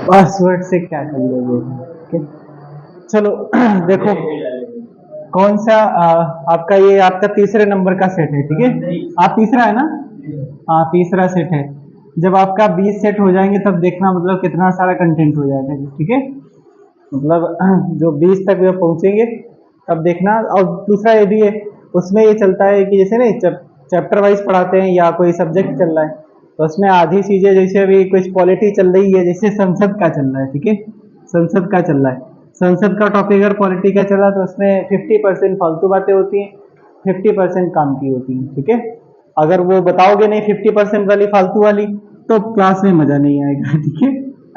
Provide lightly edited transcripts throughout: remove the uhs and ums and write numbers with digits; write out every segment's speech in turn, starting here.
Password से क्या कर लोगे? ठीक है, चलो देखो कौन सा आपका ये आपका तीसरे नंबर का सेट है, ठीक है। आप तीसरा है ना? हाँ तीसरा सेट है। जब आपका 20 सेट हो जाएंगे तब देखना मतलब कितना सारा कंटेंट हो जाएगा, ठीक है। मतलब जो 20 तक जब पहुंचेंगे तब देखना। और दूसरा ये भी है, उसमें ये चलता है कि जैसे ना चैप्टर वाइज पढ़ाते हैं या कोई सब्जेक्ट चल रहा है, तो उसमें आधी चीजें जैसे अभी कुछ पॉलिटी चल रही है, जैसे संसद का चल रहा है, ठीक है। संसद का चल रहा है, संसद का टॉपिक अगर पॉलिटी का चला तो उसमें 50% फालतू बातें होती हैं, 50% काम की होती हैं, ठीक है। अगर वो बताओगे नहीं 50% वाली फालतू वाली तो क्लास में मजा नहीं आएगा, ठीक है।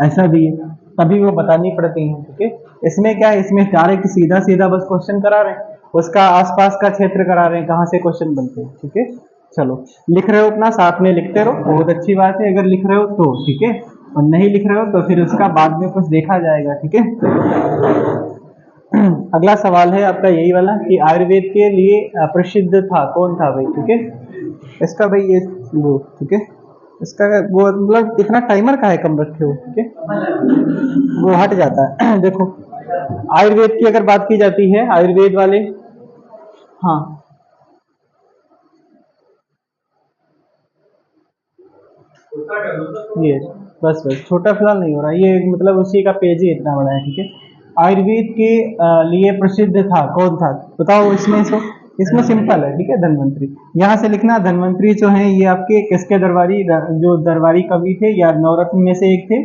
ऐसा भी है, तभी वो बतानी पड़ती है, ठीक है। इसमें क्या है, इसमें डायरेक्ट सीधा सीधा बस क्वेश्चन करा रहे हैं, उसका आसपास का क्षेत्र करा रहे हैं कहाँ से क्वेश्चन बनते हैं, ठीक है। चलो लिख रहे हो अपना साथ में लिखते रहो, बहुत अच्छी बात है अगर लिख रहे हो तो, ठीक है। और नहीं लिख रहे हो तो फिर उसका बाद में कुछ देखा जाएगा, ठीक है। अगला सवाल है आपका यही वाला कि आयुर्वेद के लिए प्रसिद्ध था कौन था भाई, ठीक है। इसका भाई ये वो, ठीक है। इसका वो मतलब इतना टाइमर का है कम रखे हो, ठीक है, वो हट जाता है। देखो आयुर्वेद की अगर बात की जाती है, आयुर्वेद वाले, हाँ ये बस बस छोटा फिलहाल नहीं हो रहा ये, मतलब उसी का पेज ही इतना बड़ा है, ठीक है। आयुर्वेद के लिए प्रसिद्ध था कौन था, बताओ इसमें से। इसमें सिंपल है, ठीक है, धन्वंतरी। यहाँ से लिखना धन्वंतरी जो है ये आपके किसके दरबारी, जो दरबारी कवि थे या नवरत्न में से एक थे,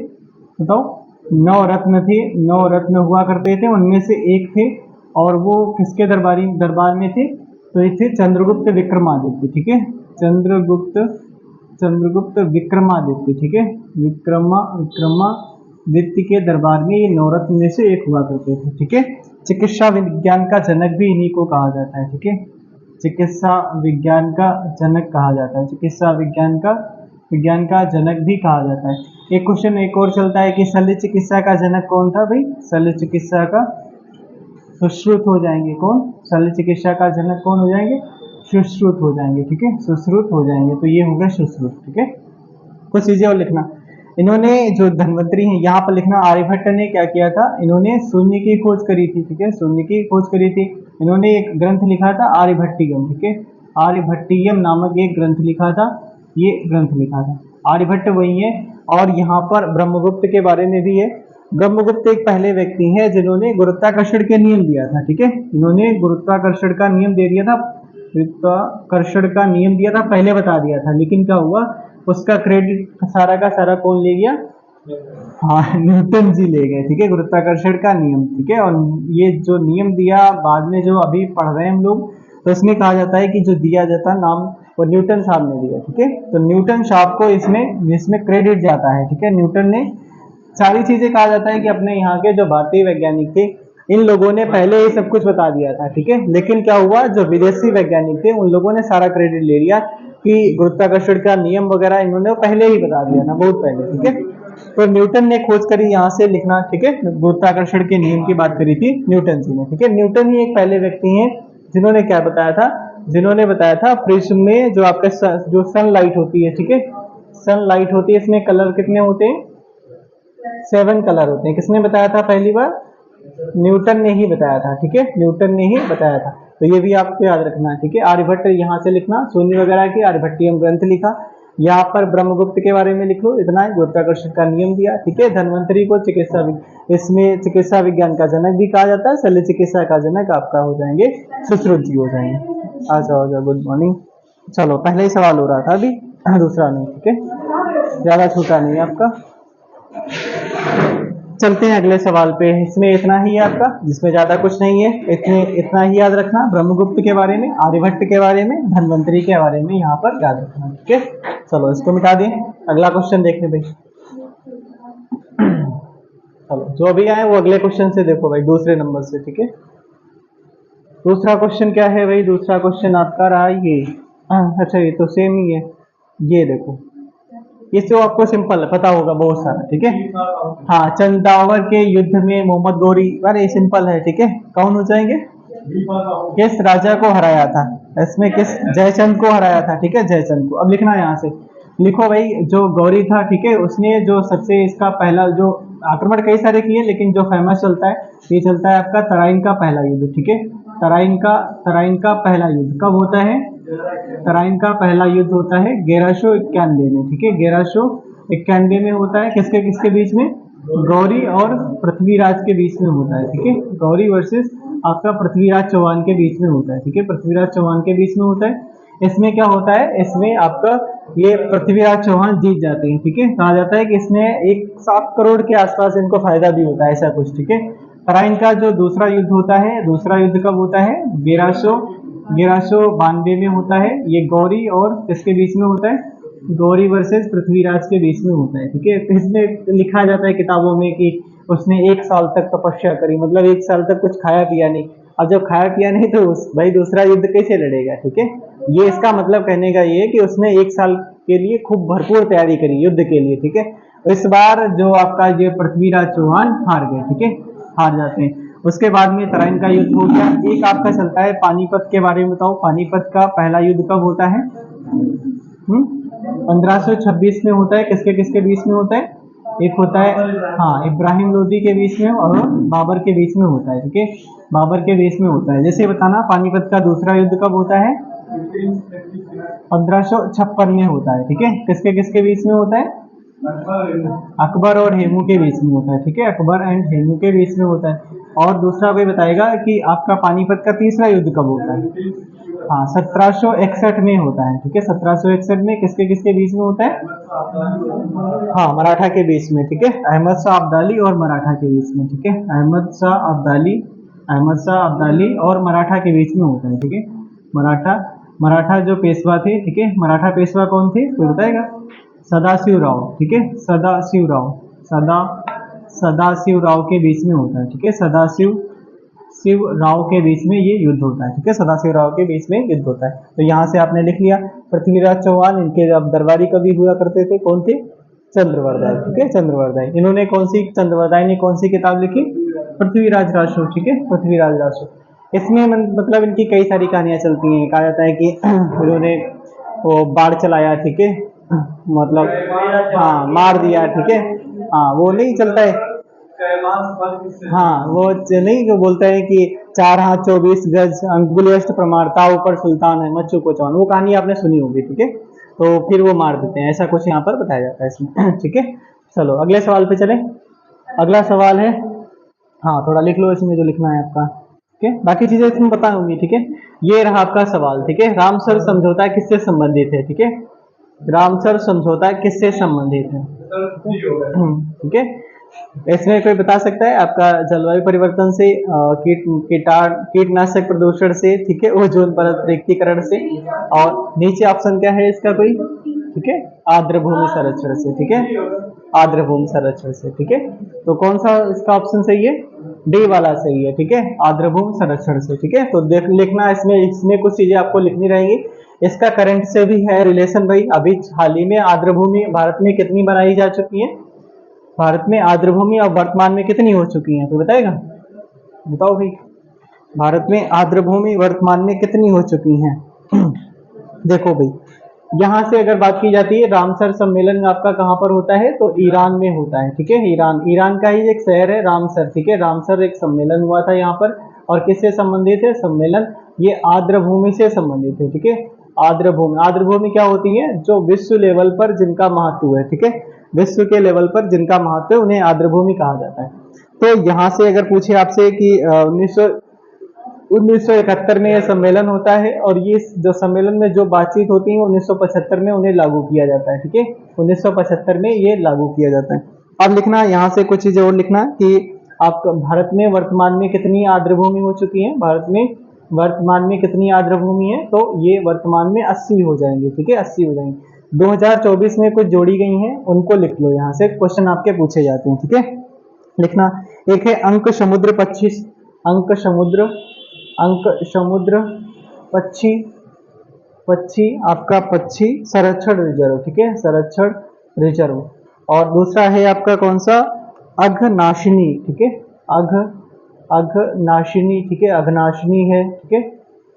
बताओ। नौ रत्न थे, नौ रत्न हुआ करते थे, उनमें से एक थे। और वो किसके दरबार में थे, तो ये थे चंद्रगुप्त विक्रमादित्य, ठीक है। चंद्रगुप्त चंद्रगुप्त विक्रमादित्य, ठीक है। विक्रमादित्य के दरबार में ये नवरत्न में से एक हुआ करते थे, ठीक है। चिकित्सा विज्ञान का जनक भी इन्हीं को कहा जाता है, ठीक है। चिकित्सा विज्ञान का जनक कहा जाता है, चिकित्सा विज्ञान का जनक भी कहा जाता है। एक क्वेश्चन एक और चलता है कि शल्य चिकित्सा का जनक कौन था भाई, शल्य चिकित्सा का सुश्रुत हो जाएंगे कौन, शल्य चिकित्सा का जनक कौन हो जाएंगे, सुश्रुत हो जाएंगे, ठीक है, सुश्रुत हो जाएंगे, तो ये होगा सुश्रुत, ठीक है। कुछ चीजें और लिखना, इन्होंने जो धन्वंतरी है यहाँ पर लिखना, आर्यभट्ट ने क्या किया था, इन्होंने शून्य की खोज करी थी, ठीक है, शून्य की खोज करी थी। इन्होंने एक ग्रंथ लिखा था आर्यभट्टियम, ठीक है, आर्यभट्टियम नामक एक ग्रंथ लिखा था, ये ग्रंथ लिखा था। आर्यभट्ट वही है। और यहाँ पर ब्रह्मगुप्त के बारे में भी है। ब्रह्मगुप्त एक पहले व्यक्ति हैं जिन्होंने गुरुत्वाकर्षण के नियम दिया था, ठीक है, इन्होंने गुरुत्वाकर्षण का नियम दे दिया था, गुरुत्वाकर्षण का नियम दिया था, पहले बता दिया था, लेकिन क्या हुआ, उसका क्रेडिट सारा का सारा कौन ले गया, हाँ न्यूटन जी ले गए, ठीक है, गुरुत्वाकर्षण का नियम, ठीक है। और ये जो नियम दिया बाद में जो अभी पढ़ रहे हैं हम लोग, तो इसमें कहा जाता है कि जो दिया जाता नाम वो न्यूटन साहब ने दिया, ठीक है। तो न्यूटन साहब को इसमें इसमें क्रेडिट जाता है, ठीक है। न्यूटन ने सारी चीजें, कहा जाता है कि अपने यहाँ के जो भारतीय वैज्ञानिक थे इन लोगों ने पहले ही सब कुछ बता दिया था, ठीक है। लेकिन क्या हुआ, जो विदेशी वैज्ञानिक थे उन लोगों ने सारा क्रेडिट ले लिया कि गुरुत्वाकर्षण का नियम वगैरह इन्होंने पहले ही बता दिया था, बहुत पहले, ठीक है। तो न्यूटन ने खोज करी, यहाँ से लिखना, ठीक है, गुरुत्वाकर्षण के नियम की बात करी थी न्यूटन जी ने, ठीक है। न्यूटन ही एक पहले व्यक्ति हैं जिन्होंने क्या बताया था, जिन्होंने बताया था प्रिज्म में जो आपका जो सनलाइट होती है, ठीक है, सनलाइट होती है, इसमें कलर कितने होते हैं, 7 कलर होते हैं। किसने बताया था पहली बार, न्यूटन ने ही बताया था, ठीक है, न्यूटन ने ही बताया था। तो ये भी आपको याद रखना है, ठीक है। आर्यभट्ट यहाँ से लिखना, शून्य वगैरह की, आर्यभट्टियम ग्रंथ लिखा। यहाँ पर ब्रह्मगुप्त के बारे में लिखो, इतना ही, गुरुत्वाकर्षण का नियम दिया, ठीक है। धन्वंतरी को इसमें चिकित्सा विज्ञान का जनक भी कहा जाता है, शल्य चिकित्सा का जनक आपका हो जाएंगे सुश्रुत जी हो जाएंगे। आ जाओ, गुड मॉर्निंग। चलो पहले ही सवाल हो रहा था अभी, दूसरा नहीं, ठीक है, ज्यादा छूटा नहीं आपका। चलते हैं अगले सवाल पे, इसमें इतना ही है आपका, जिसमें ज्यादा कुछ नहीं है, इतना ही याद रखना, ब्रह्मगुप्त के बारे में, आर्यभट्ट के बारे में, धन्वंतरी के बारे में यहाँ पर याद रखना, ठीक है। चलो इसको मिटा दें, अगला क्वेश्चन देखने भाई। चलो जो भी आए वो अगले क्वेश्चन से देखो भाई, दूसरे नंबर से, ठीक है। दूसरा क्वेश्चन क्या है भाई, दूसरा क्वेश्चन आपका रहा ये, अच्छा ये तो सेम ही है, ये देखो, ये तो आपको सिंपल है, पता होगा बहुत सारा, ठीक है। हाँ, चंदावर के युद्ध में मोहम्मद गौरी, अरे ये सिंपल है, ठीक है, कौन हो जाएंगे, किस राजा को हराया था, इसमें किस, जयचंद को हराया था, ठीक है, जयचंद को। अब लिखना है यहाँ से, लिखो भाई, जो गौरी था, ठीक है, उसने जो सबसे इसका पहला जो आक्रमण कई सारे किए, लेकिन जो फेमस चलता है ये चलता है आपका तराइन का पहला युद्ध, ठीक है। तराइन का पहला युद्ध कब होता है? तराइन का पहला युद्ध होता है 1191 में, ठीक है, 1191 में होता है। किसके किसके बीच में? गौरी और पृथ्वीराज के बीच में होता है, ठीक है। गौरी वर्सेस आपका पृथ्वीराज चौहान के बीच में होता है, ठीक है, पृथ्वीराज चौहान के बीच में होता है। इसमें क्या होता है, इसमें आपका ये पृथ्वीराज चौहान जीत जाते हैं, ठीक है। कहा जाता है कि इसमें एक 7 करोड़ के आसपास इनको फायदा भी होता है, ऐसा कुछ, ठीक है। तराइन का जो दूसरा युद्ध होता है, दूसरा युद्ध कब होता है? 1192 में होता है। ये गौरी और किसके बीच में होता है? गौरी वर्सेस पृथ्वीराज के बीच में होता है, ठीक है। तो इसमें लिखा जाता है किताबों में कि उसने 1 साल तक तपस्या करी, मतलब 1 साल तक कुछ खाया पिया नहीं। अब जब खाया पिया नहीं तो भाई दूसरा युद्ध कैसे लड़ेगा, ठीक है। ये इसका मतलब कहने का ये है कि उसने 1 साल के लिए खूब भरपूर तैयारी करी युद्ध के लिए, ठीक है। इस बार जो आपका ये पृथ्वीराज चौहान हार गए, ठीक है, हार जाते हैं। उसके बाद में तराइन का युद्ध हो गया। एक आपका चलता है पानीपत के बारे में, बताओ पानीपत का पहला युद्ध कब होता है? 1526 में होता है। किसके किसके बीच में होता है? एक होता है, हाँ, इब्राहिम लोदी के बीच में और बाबर के बीच में होता है, ठीक है, बाबर के बीच में होता है। जैसे बताना, पानीपत का दूसरा युद्ध कब होता है? 1556 में होता है, ठीक है। किसके किसके बीच में होता है? अकबर और हेमू के बीच में होता है, ठीक है, अकबर एंड हेमू के बीच में होता है। और दूसरा कोई बताएगा कि आपका पानीपत का तीसरा युद्ध कब होता है? हाँ, 1761 में होता है, ठीक है, 1761 में किसके किसके बीच में होता है? हाँ, मराठा के बीच में, ठीक है, अहमद शाह अब्दाली और मराठा के बीच में, ठीक है, अहमद शाह अब्दाली और मराठा के बीच में होता है, ठीक है। मराठा मराठा जो पेशवा थे, ठीक है, मराठा पेशवा कौन थे, कोई बताएगा? सदाशिव राव, ठीक है, सदाशिव राव के बीच में होता है, ठीक है, शिव राव के बीच में ये युद्ध होता है, ठीक है, सदाशिव राव के बीच में युद्ध होता है। तो यहाँ से आपने लिख लिया पृथ्वीराज चौहान, इनके अब दरबारी कवि हुआ करते थे, कौन थे? चंद्रवरदाई, ठीक है, चंद्रवरदाई। इन्होंने कौन सी, चंद्रवरदाई ने कौन सी किताब लिखी? पृथ्वीराज रासो, ठीक है, पृथ्वीराज रासो। इसमें मतलब इनकी कई सारी कहानियां चलती हैं। कहा जाता है कि इन्होंने वो बाढ़ चलाया, ठीक है, मतलब हाँ मार दिया, ठीक है, हाँ वो नहीं चलता है, हाँ वो नहीं जो बोलता है कि 4 हाथ 24 गज अंगुली अष्ट प्रमाणता ऊपर सुल्तान है मच्चू को चौन, वो कहानी आपने सुनी होगी, ठीक है। तो फिर वो मार देते हैं, ऐसा कुछ यहाँ पर बताया जाता है इसमें ठीक है। चलो अगले सवाल पे चले। अगला सवाल है, हाँ थोड़ा लिख लो इसमें जो लिखना है आपका, ठीक है, बाकी चीजें इसमें पता होंगी, ठीक है। ये रहा आपका सवाल, ठीक है, रामसर समझौता किससे संबंधित है, ठीक है, रामसर समझौता किससे संबंधित है, ठीक है। इसमें कोई बता सकता है आपका जलवायु परिवर्तन से, कीटनाशक प्रदूषण से, ठीक है, ओजोन परत रिक्तीकरण से, और नीचे ऑप्शन क्या है इसका कोई, ठीक है, आर्द्र भूमि संरक्षण से, ठीक है, आर्द्र भूमि संरक्षण से, ठीक है। तो कौन सा इसका ऑप्शन सही है? डी वाला सही है, ठीक है, आर्द्र भूमि संरक्षण से, ठीक है। तो देख लिखना, इसमें कुछ चीजें आपको लिखनी रहेंगी। इसका करंट से भी है रिलेशन भाई। अभी हाल ही में आर्द्र भूमि भारत में कितनी बनाई जा चुकी है, भारत में आर्द्र भूमि अब वर्तमान में कितनी हो चुकी है, तो बताएगा, बताओ भाई, भारत में आर्द्र भूमि वर्तमान में कितनी हो चुकी हैं देखो भाई, यहाँ से अगर बात की जाती है, रामसर सम्मेलन आपका कहाँ पर होता है, तो ईरान में होता है, ठीक है, ईरान का ही एक शहर है रामसर, ठीक है, रामसर एक सम्मेलन हुआ था यहाँ पर। और किससे संबंधित है सम्मेलन? ये आर्द्र भूमि से संबंधित है, ठीक है। आर्द्र भूमि क्या होती है? जो विश्व लेवल पर जिनका महत्व है, ठीक है, विश्व के लेवल पर जिनका महत्व है उन्हें आर्द्र भूमि कहा जाता है। तो यहाँ से अगर पूछे आपसे कि 1971 में यह सम्मेलन होता है, और ये जो सम्मेलन में जो बातचीत होती है 1975 में उन्हें लागू किया जाता है, ठीक है, 1975 में ये लागू किया जाता है। अब लिखना यहाँ से कुछ चीजें और लिखना कि आप भारत में वर्तमान में कितनी आर्द्र भूमि हो चुकी है, भारत में वर्तमान में कितनी आर्द्र भूमि है, तो ये वर्तमान में 80 हो जाएंगे, ठीक है, 80 हो जाएंगे। 2024 में कुछ जोड़ी गई हैं, उनको लिख लो, यहाँ से क्वेश्चन आपके पूछे जाते हैं, ठीक है। लिखना, एक है अंक समुद्र पक्षी, अंक समुद्र पक्षी आपका पक्षी संरक्षण रिजर्व, ठीक है, संरक्षण रिजर्व। और दूसरा है आपका कौन सा? अघनाशिनी, ठीक है, अघनाशिनी, ठीक है, अघनाशिनी है, ठीक है,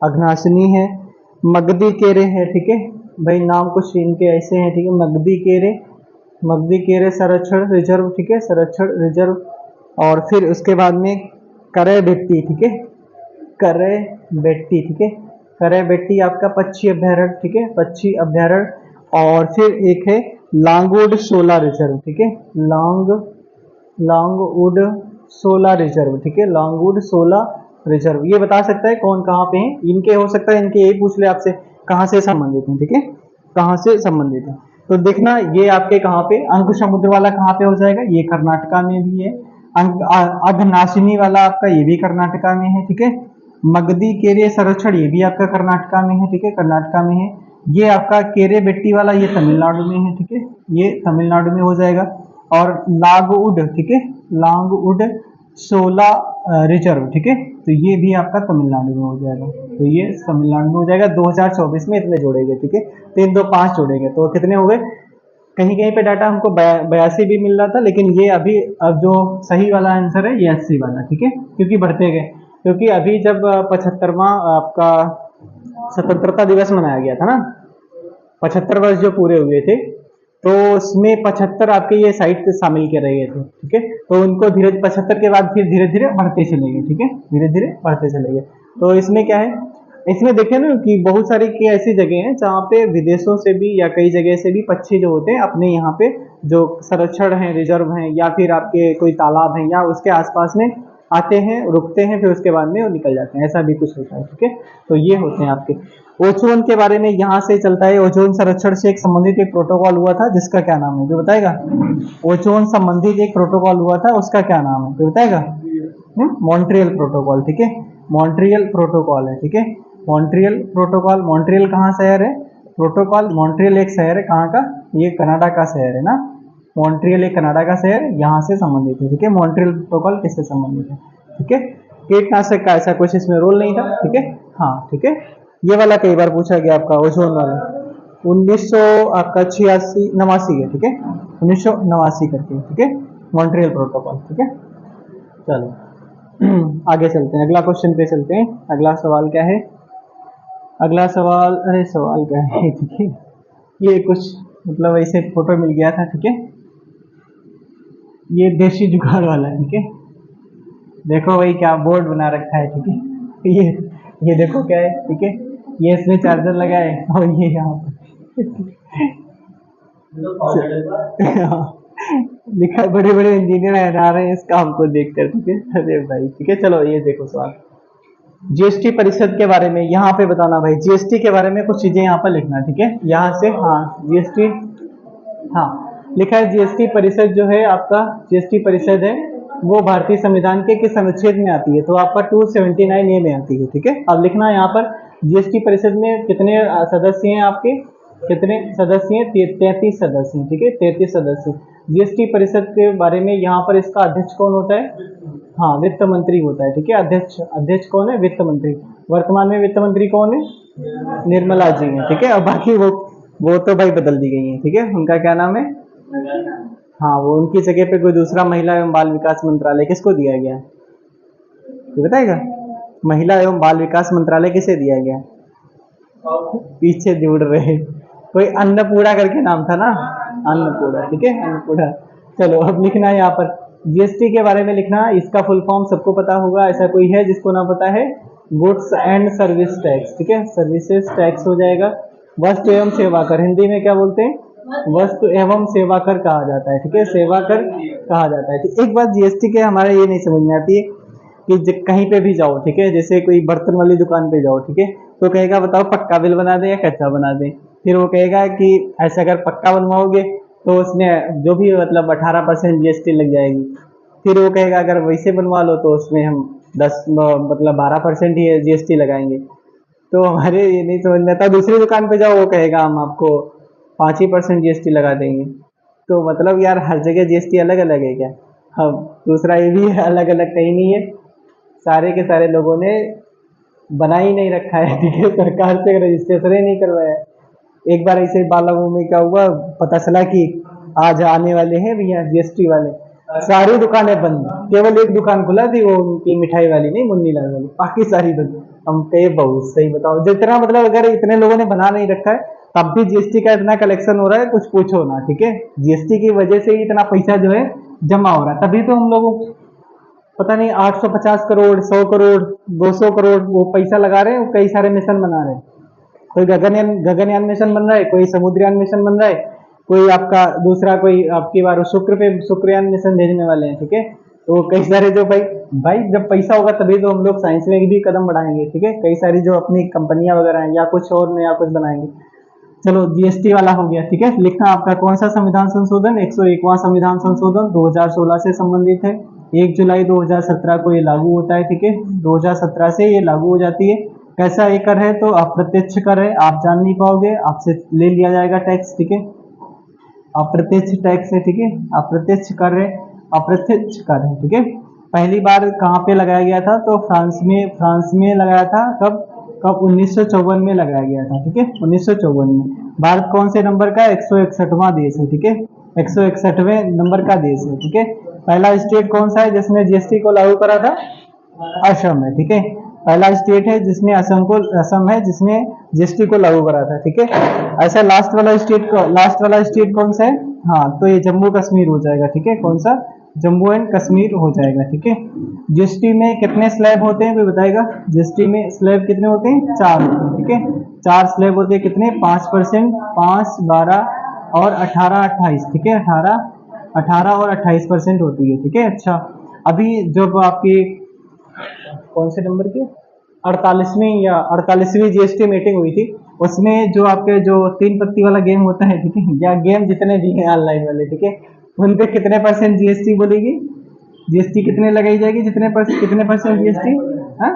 अघनाशिनी है। मगदी केरे है, ठीक है, भाई नाम कुछ इनके ऐसे हैं, ठीक है। मगधी केरे संरक्षण रिजर्व, ठीक है, संरक्षण रिजर्व। और फिर उसके बाद में करे बेट्टी, ठीक है, करे बेट्टी, ठीक है, करे बेट्टी आपका पक्षी अभ्यारण्य, ठीक है, पक्षी अभ्यारण्य। और फिर एक है लांगुड सोला रिजर्व, ठीक है, लॉन्गवुड सोला रिजर्व, ठीक है, लॉन्गवुड सोला रिजर्व। ये बता सकता है कौन कहाँ पे है। इनके हो सकता है इनके यही पूछ ले आपसे कहाँ से संबंधित है, ठीक है, कहाँ से संबंधित है। तो देखना ये आपके कहाँ पे अंक समुद्र वाला कहाँ पे हो जाएगा, ये कर्नाटका में भी है। अघनाशिनी वाला आपका ये भी कर्नाटका में है, ठीक है। मगधी केरे संरक्षण ये भी आपका कर्नाटका में है, ठीक है, कर्नाटका में है। ये आपका केरे बेट्टी वाला ये तमिलनाडु में है, ठीक है, ये तमिलनाडु में हो जाएगा। और लागुड, ठीक है, लागुड सोला रिजर्व, ठीक है, तो ये भी आपका तमिलनाडु में हो जाएगा। तो ये तमिलनाडु में हो जाएगा। 2024 में इतने जोड़ेंगे, ठीक है, 3 2 5 जोड़ेंगे तो कितने हो गए। कहीं कहीं पे डाटा हमको 82 भी मिल रहा था, लेकिन ये अभी अब जो सही वाला आंसर है ये 80 वाला, ठीक है, क्योंकि बढ़ते गए। क्योंकि अभी जब 75वां आपका स्वतंत्रता दिवस मनाया गया था ना, 75 वर्ष जो पूरे हुए थे, तो उसमें 75 आपके ये साइट शामिल कर रहे थे, ठीक है। तो उनको धीरे 75 के बाद फिर धीरे धीरे बढ़ते चले गए, ठीक है, धीरे धीरे बढ़ते चले गए। तो इसमें क्या है, इसमें देखे ना कि बहुत सारी की ऐसी जगह हैं जहाँ पे विदेशों से भी या कई जगह से भी पक्षी जो होते हैं अपने यहाँ पे जो संरक्षण है, रिजर्व हैं, या फिर आपके कोई तालाब हैं या उसके आसपास में आते हैं, रुकते हैं, फिर उसके बाद में वो निकल जाते हैं, ऐसा भी कुछ होता है, ठीक है। तो ये होते हैं आपके। ओजोन के बारे में यहाँ से चलता है। ओजोन संरक्षण से एक संबंधित एक प्रोटोकॉल हुआ था जिसका क्या नाम है, जो बताएगा। ओजोन संबंधित एक प्रोटोकॉल हुआ था, उसका क्या नाम है, जो बताएगा। मॉन्ट्रियल प्रोटोकॉल, ठीक है, मॉन्ट्रियल प्रोटोकॉल है, ठीक है, मॉन्ट्रियल प्रोटोकॉल। मॉन्ट्रियल कहाँ शहर है, प्रोटोकॉल मॉन्ट्रियल एक शहर है, कहाँ का, ये कनाडा का शहर है ना। मॉन्ट्रियल एक कनाडा का शहर यहाँ से संबंधित है, ठीक है। मॉन्ट्रियल प्रोटोकॉल किससे संबंधित है, ठीक है। कीटनाशक का ऐसा कुछ इसमें रोल नहीं था, ठीक है, हाँ, ठीक है। ये वाला कई बार पूछा गया आपका ओजोन वाला 1900 आपका 86 89 है, ठीक है, 1989 करके, ठीक है, मॉन्ट्रियल प्रोटोकॉल, ठीक है। चलो आगे चलते हैं, अगला क्वेश्चन पे चलते हैं। अगला सवाल क्या है, अगला सवाल, अरे सवाल क्या है, ठीक है, ये कुछ मतलब ऐसे फोटो मिल गया था, ठीक है, ये देशी जुगाड़ वाला है, ठीक है। देखो भाई क्या बोर्ड बना रखा है, ठीक है, ये देखो क्या है, ठीक है, ये इसमें चार्जर लगा है और ये यहाँ पर लिखा, बड़े बड़े इंजीनियर हरा रहे हैं इस काम को देखकर, ठीक है। अरे भाई ठीक है, चलो ये देखो सवाल, जीएसटी परिषद के बारे में यहाँ पे बताना भाई, जीएसटी के बारे में कुछ चीजें यहाँ पर लिखना, ठीक है, यहाँ से। हाँ जीएसटी, हाँ लिखा है जीएसटी परिषद जो है आपका, जीएसटी परिषद है वो भारतीय संविधान के किस अनुच्छेद में आती है, तो आपका 279A में आती है, ठीक है। अब लिखना है यहाँ पर जीएसटी परिषद में कितने सदस्य हैं आपके, कितने सदस्य हैं, 33 सदस्य हैं, ठीक है, 33 सदस्य। जीएसटी परिषद के बारे में यहाँ पर इसका अध्यक्ष कौन होता है, हाँ वित्त मंत्री होता है, ठीक है, अध्यक्ष, अध्यक्ष कौन है, वित्त मंत्री। वर्तमान में वित्त मंत्री कौन है, निर्मला जी हैं, ठीक है। और बाकी वो तो भाई बदल दी गई हैं, ठीक है, उनका क्या नाम है, हाँ वो उनकी जगह पे कोई दूसरा महिला एवं बाल विकास मंत्रालय किसको दिया गया है, ये बताएगा। महिला एवं बाल विकास मंत्रालय किसे दिया गया, पीछे जुड़ रहे, कोई अन्नपूर्णा करके नाम था ना, अन्नपूर्णा, ठीक है, अन्नपूर्णा। चलो अब लिखना है यहाँ पर जीएसटी के बारे में लिखना, इसका फुल फॉर्म सबको पता होगा, ऐसा कोई है जिसको ना पता है, गुड्स एंड सर्विस टैक्स, ठीक है, सर्विसेज टैक्स हो जाएगा। वस्तु एवं सेवा कर, हिंदी में क्या बोलते हैं, वस्तु एवं सेवा कर कहा जाता है, ठीक है, सेवा कर कहा जाता है। एक बात जीएसटी के हमारे ये नहीं समझ में आती है कि कहीं पे भी जाओ, ठीक है, जैसे कोई बर्तन वाली दुकान पे जाओ, ठीक है, तो कहेगा बताओ पक्का बिल बना दें या कच्चा बना दें, फिर वो कहेगा कि ऐसा अगर पक्का बनवाओगे तो उसमें जो भी मतलब 18% जीएसटी लग जाएगी, फिर वो कहेगा अगर वैसे बनवा लो तो उसमें हम 10 मतलब 12% ही जीएसटी लगाएंगे। तो हमारे ये नहीं समझ में आता, दूसरी दुकान पे जाओ वो कहेगा हम आपको 5% जीएसटी लगा देंगे। तो मतलब यार हर जगह जीएसटी अलग अलग है क्या, हम दूसरा ये भी अलग अलग कहीं नहीं है, सारे के सारे लोगों ने बना ही नहीं रखा है, ठीक है, सरकार से रजिस्ट्रेशन ही नहीं करवाया। एक बार ऐसे बालागू में क्या हुआ, पता चला कि आज आने वाले हैं भैया जीएसटी वाले, सारी दुकानें बंद, केवल एक दुकान खुला थी वो उनकी मिठाई वाली, नहीं मुन्नी लाल वाली, बाकी सारी बंद। हम कहे बहुत सही, बताओ जितना मतलब अगर इतने लोगों ने बना नहीं रखा है तब भी जीएसटी का इतना कलेक्शन हो रहा है कुछ पूछो ना, ठीक है। जीएसटी की वजह से ही इतना पैसा जो है जमा हो रहा है, तभी तो हम लोगों पता नहीं 850 करोड़, 100 करोड़, 200 करोड़ वो पैसा लगा रहे हैं, कई सारे मिशन बना रहे हैं। कोई गगनयान मिशन बन रहा है, कोई समुद्रयान मिशन बन रहा है, कोई आपका दूसरा कोई आपकी बार शुक्र पे शुक्रयान मिशन भेजने वाले हैं, ठीक है। तो कई सारे जो भाई भाई जब पैसा होगा तभी तो हम लोग साइंस में भी कदम बढ़ाएंगे, ठीक है। कई सारी जो अपनी कंपनियां वगैरह हैं या कुछ और नया कुछ बनाएंगे। चलो जीएसटी वाला हो गया, ठीक है। लिखना आपका कौन सा संविधान संशोधन, 101वां संविधान संशोधन 2016 से संबंधित है। 1 जुलाई 2017 को ये लागू होता है, ठीक है। 2017 से ये लागू हो जाती है। कैसा ये कर है, तो अप्रत्यक्ष कर है, आप जान नहीं पाओगे, आपसे ले लिया जाएगा टैक्स, ठीक है। अप्रत्यक्ष टैक्स है, ठीक है। अप्रत्यक्ष कर है, अप्रत्यक्ष कर है, ठीक है। पहली बार कहाँ पे लगाया गया था, तो फ्रांस में लगाया था। कब कब 1954 में लगाया गया था, ठीक है। 1954 में। भारत कौन से नंबर का, 161वां देश है, ठीक है। 161वें नंबर का देश है, ठीक है। पहला स्टेट कौन सा है जिसने जीएसटी को लागू करा था, असम है, ठीक है। पहला स्टेट है जिसने असम है जिसने जीएसटी को लागू करा था, ठीक है। ऐसा लास्ट वाला स्टेट कौन सा है, हाँ तो ये जम्मू कश्मीर हो जाएगा, ठीक है। कौन सा, जम्मू एंड कश्मीर हो जाएगा, ठीक है। जीएसटी में कितने स्लैब होते हैं कोई बताएगा, जीएसटी में स्लैब कितने होते हैं, 4 होते हैं, ठीक है। 4 स्लैब होते हैं, कितने, 5%, 5, 12 और 18, 28, ठीक है। 18 और 28% होती है, ठीक है। अच्छा, अभी जब आपकी कौन से नंबर की 48वीं जीएसटी मीटिंग हुई थी, उसमें जो आपके जो 3 पत्ती वाला गेम होता है, ठीक है, या गेम जितने भी हैं ऑनलाइन वाले, ठीक है, उन पे कितने परसेंट जीएसटी बोलेगी, जीएसटी कितने लगाई जाएगी, कितने परसेंट जीएसटी, हाँ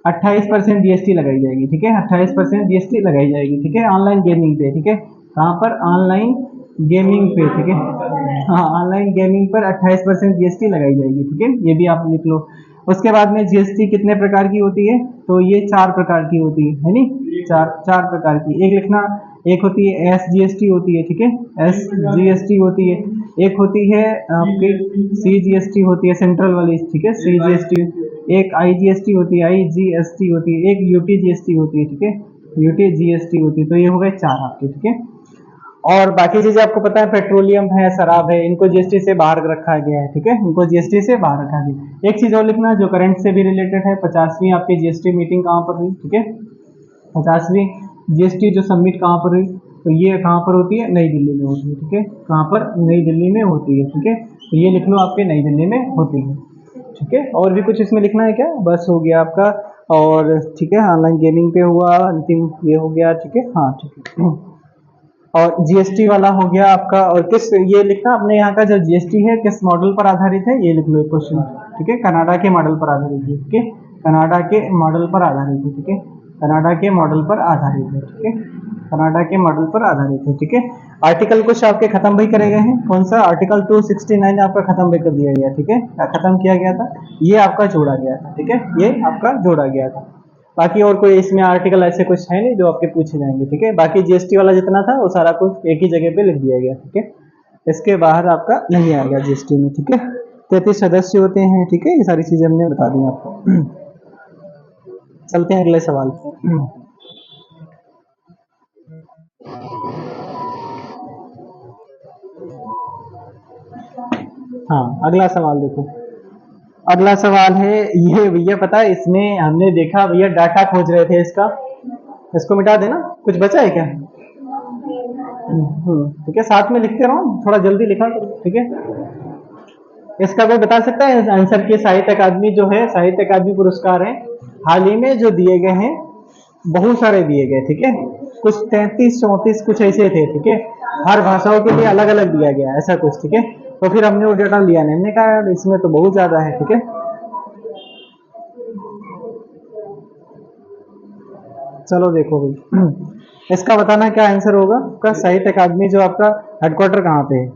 28% जीएसटी लगाई जाएगी, ठीक है। 28% जीएसटी लगाई जाएगी, ठीक है, ऑनलाइन गेमिंग पे, ठीक है। कहाँ पर, ऑनलाइन गेमिंग पे, ठीक है। हाँ, ऑनलाइन गेमिंग पर 28% जीएसटी लगाई जाएगी, ठीक है। ये भी आप लिख लो। उसके बाद में जीएसटी कितने प्रकार की होती है, तो ये 4 प्रकार की होती है नहीं, चार प्रकार की। एक लिखना, एक होती है एस जीएसटी होती है, ठीक है, एस जीएसटी होती है। एक होती है आपकी सी जीएसटी होती है, सेंट्रल वाली, ठीक है, सी जीएसटी। एक आई जीएसटी होती है, आई जीएसटी होती है। एक यूटी जीएसटी होती है, ठीक है, यूटी जीएसटी होती है। तो ये हो गए 4 आपके, ठीक है। और बाकी चीजें आपको पता है, पेट्रोलियम है, शराब है, इनको जीएसटी से बाहर रखा गया है, ठीक है, इनको जीएसटी से बाहर रखा गया। एक चीज और लिखना जो करंट से भी रिलेटेड है, 50वीं आपकी जीएसटी मीटिंग कहाँ पर हुई, ठीक है। 50वीं जीएसटी जो सबमिट कहाँ पर हुई, तो ये कहाँ पर होती है, नई दिल्ली में होती है, ठीक है। कहाँ पर, नई दिल्ली में होती है, ठीक है। तो ये लिख लो आपके नई दिल्ली में होती है, ठीक है। और भी कुछ इसमें लिखना है क्या, बस हो गया आपका। और ठीक है, ऑनलाइन गेमिंग पे हुआ, अंतिम ये हो गया, ठीक है, हाँ ठीक है। और जीएसटी वाला हो गया आपका। और किस, ये लिखना अपने यहाँ का जो जीएसटी है किस मॉडल पर आधारित है, ये लिख लो एक क्वेश्चन, ठीक है। कनाडा के मॉडल पर आधारित है, ठीक है, कनाडा के मॉडल पर आधारित है, ठीक है, कनाडा के मॉडल पर आधारित है, ठीक है, कनाडा के मॉडल पर आधारित है, ठीक है। आर्टिकल कुछ आपके खत्म भी करे गए हैं, कौन सा, आर्टिकल 269 आपका खत्म भी कर दिया गया, ठीक है, खत्म किया गया था, ये आपका जोड़ा गया था, ठीक है, ये आपका जोड़ा गया था। बाकी और कोई इसमें आर्टिकल ऐसे कुछ है नहीं जो आपके पूछे जाएंगे, ठीक है। बाकी जीएसटी वाला जितना था वो सारा कुछ एक ही जगह पे लिख दिया गया, ठीक है। इसके बाहर आपका नहीं आएगा जीएसटी में, ठीक है। 33 सदस्य होते हैं, ठीक है, ये सारी चीजें हमने बता दी आपको। चलते हैं अगले सवाल पे। हाँ, अगला सवाल देखो। अगला सवाल है ये भैया, पता है इसमें हमने देखा भैया डाटा खोज रहे थे इसका, इसको मिटा देना, कुछ बचा है क्या, ठीक है, साथ में लिखते रहो, थोड़ा जल्दी लिखा करो, ठीक है। इसका कोई बता सकता है आंसर की, साहित्य अकादमी जो है, साहित्य अकादमी पुरस्कार है हाल ही में जो दिए गए हैं, बहुत सारे दिए गए, ठीक है, कुछ 33 34 कुछ ऐसे थे, ठीक है। हर भाषाओं के लिए अलग अलग दिया गया ऐसा कुछ, ठीक है। तो फिर हमने वो डेटा लिया नहीं, हमने कहा यार इसमें तो बहुत ज्यादा है, ठीक है। चलो देखो भाई, इसका बताना क्या आंसर होगा आपका। साहित्य अकादमी जो आपका हेडक्वार्टर कहाँ पे है,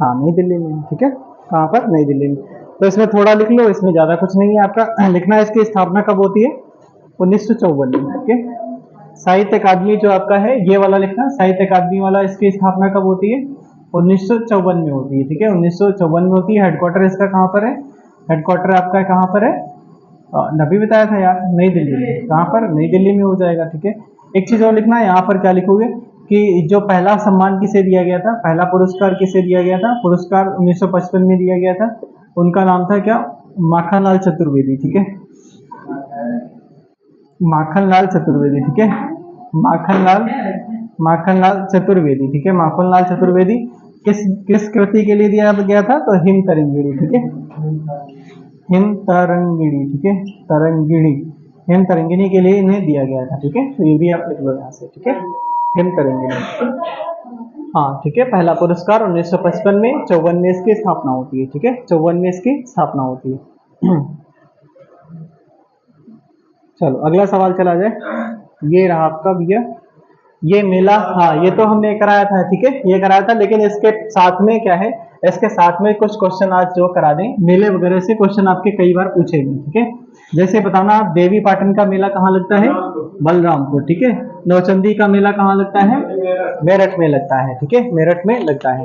हाँ नई दिल्ली में, ठीक है, कहाँ पर, नई दिल्ली में। तो इसमें थोड़ा लिख लो, इसमें ज्यादा कुछ नहीं है आपका लिखना है। इसकी स्थापना कब होती है, 1954 में, ठीक है। साहित्य अकादमी जो आपका है ये वाला लिखना, साहित्य अकादमी वाला, इसकी स्थापना कब होती है, 1954 में होती है, ठीक है, 1954 में होती है। हेडक्वार्टर इसका कहाँ पर है, हेडक्वार्टर आपका कहाँ पर है, नबी बताया था यार, नई दिल्ली में, कहाँ पर, नई दिल्ली में हो जाएगा, ठीक है। एक चीज और लिखना है यहाँ पर, क्या लिखोगे कि जो पहला सम्मान किसे दिया गया था, पहला पुरस्कार किसे दिया गया था, पुरस्कार 1955 में दिया गया था, उनका नाम था क्या, माखनलाल चतुर्वेदी, ठीक है, माखनलाल चतुर्वेदी, ठीक है, माखनलाल माखनलाल चतुर्वेदी, ठीक है, माखनलाल चतुर्वेदी किस किस कृति के लिए दिया गया था, तो हिम तरंगिणी, ठीक है, हिम तरंगिणी, ठीक है, तरंगिणी, हिम तरंगिणी के लिए इन्हें दिया गया था, ठीक है, तो ये भी आप लिख लो यहाँ से, ठीक है, हिम तरंगिणी, हाँ ठीक है, पहला पुरस्कार 1955 में 54 में इसकी स्थापना होती है, ठीक है, 54 में इसकी स्थापना होती है। चलो अगला सवाल चला जाए, ये रहा आपका भैया, ये मेला, हाँ ये तो हमने कराया था, ठीक है, ये कराया था, लेकिन इसके साथ में क्या है, इसके साथ में कुछ क्वेश्चन आज जो करा दें, मेले वगैरह से क्वेश्चन आपके कई बार पूछेंगे, ठीक है, जैसे बताना आप, देवी पाटन का मेला कहाँ लगता है, बलरामपुर, ठीक है, नौचंदी का मेला कहाँ लगता है, मेरठ में लगता है, ठीक है, मेरठ में लगता है।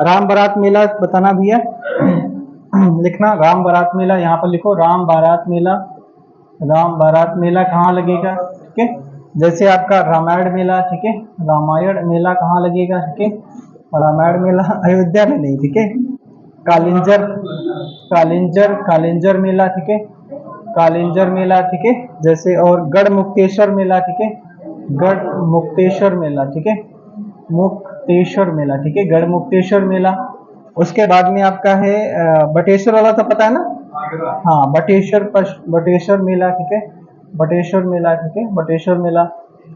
राम बारात मेला बताना भैया, लिखना राम बारात मेला, यहाँ पर लिखो राम बारात मेला, राम बारात मेला कहाँ लगेगा, ठीक है, जैसे आपका रामायण मेला, ठीक है, रामायण मेला कहाँ लगेगा, ठीक है, रामायण मेला अयोध्या में नहीं, ठीक है, कालिंजर कालिंजर कालिंजर मेला, ठीक है, कालिंजर मेला, ठीक है, जैसे और गढ़ मुक्तेश्वर मेला, ठीक है, गढ़ मुक्तेश्वर मेला, ठीक है, मुक्तेश्वर मेला, ठीक है, गढ़ मुक्तेश्वर मेला। उसके बाद में आपका है बटेश्वर वाला, तो पता है ना, हाँ बटेश्वर मेला, ठीक है, बटेश्वर मेला, ठीक है, बटेश्वर मेला।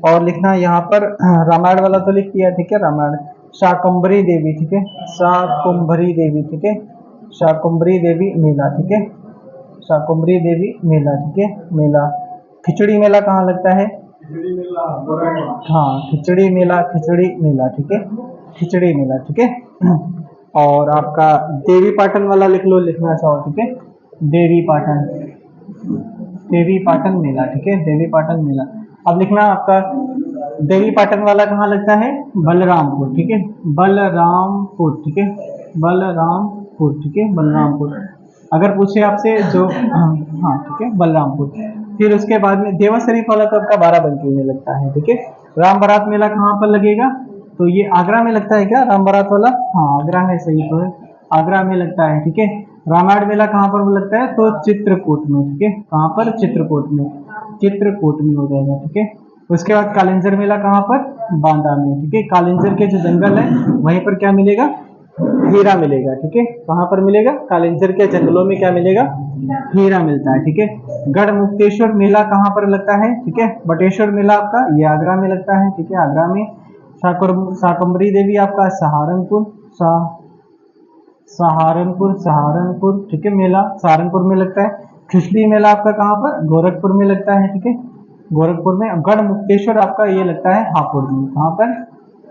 और लिखना यहाँ पर रामायण वाला तो लिख दिया, ठीक है, रामायण, शाकंभरी देवी, ठीक है, शाकंभरी देवी, ठीक है, शाकंभरी देवी मेला, ठीक है, शाकंभरी देवी मेला, ठीक है, मेला। खिचड़ी मेला कहाँ लगता है, हाँ खिचड़ी मेला, खिचड़ी मेला, ठीक है, खिचड़ी मेला, ठीक है। और आपका देवी पाटन वाला लिख लो, लिखना चाहो, ठीक है, देवी पाटन, देवी पाटन मेला, ठीक है, देवी पाटन मेला। अब लिखना आपका देवी पाटन वाला कहाँ लगता है, बलरामपुर, ठीक है, बलरामपुर, ठीक है, बलरामपुर, ठीक है, बलरामपुर। अगर पूछे आपसे जो हाँ ठीक है, बलरामपुर। फिर उसके बाद में देवा शरीफ वाला तो आपका बाराबंकी में लगता है, ठीक है। राम बारात मेला कहाँ पर लगेगा, तो ये आगरा में लगता है क्या, राम बारात वाला, हाँ आगरा है, सही तो है, आगरा में लगता है, ठीक है। रामायण मेला कहाँ पर लगता है, तो चित्रकूट में, ठीक है, कहाँ पर, चित्रकूट में, चित्रकूट में हो जाएगा, ठीक है। उसके बाद कालिंजर मेला कहाँ पर, बांदा में, ठीक है, कालिंजर के जो जंगल है वहीं पर क्या मिलेगा, हीरा मिलेगा, ठीक है, कहाँ पर मिलेगा, कालिंजर के जंगलों में क्या मिलेगा, हीरा मिलता है, ठीक है। गढ़ मुक्तेश्वर मेला कहाँ पर लगता है, ठीक है, बटेश्वर मेला आपका ये आगरा में लगता है, ठीक है, आगरा में। शाकंभरी देवी आपका सहारनपुर, सहारनपुर, ठीक है, मेला सहारनपुर में लगता है। खिचड़ी मेला आपका कहाँ पर, गोरखपुर में लगता है, ठीक है, गोरखपुर में। गढ़ मुक्तेश्वर आपका ये लगता है हापुड़ में, कहाँ पर,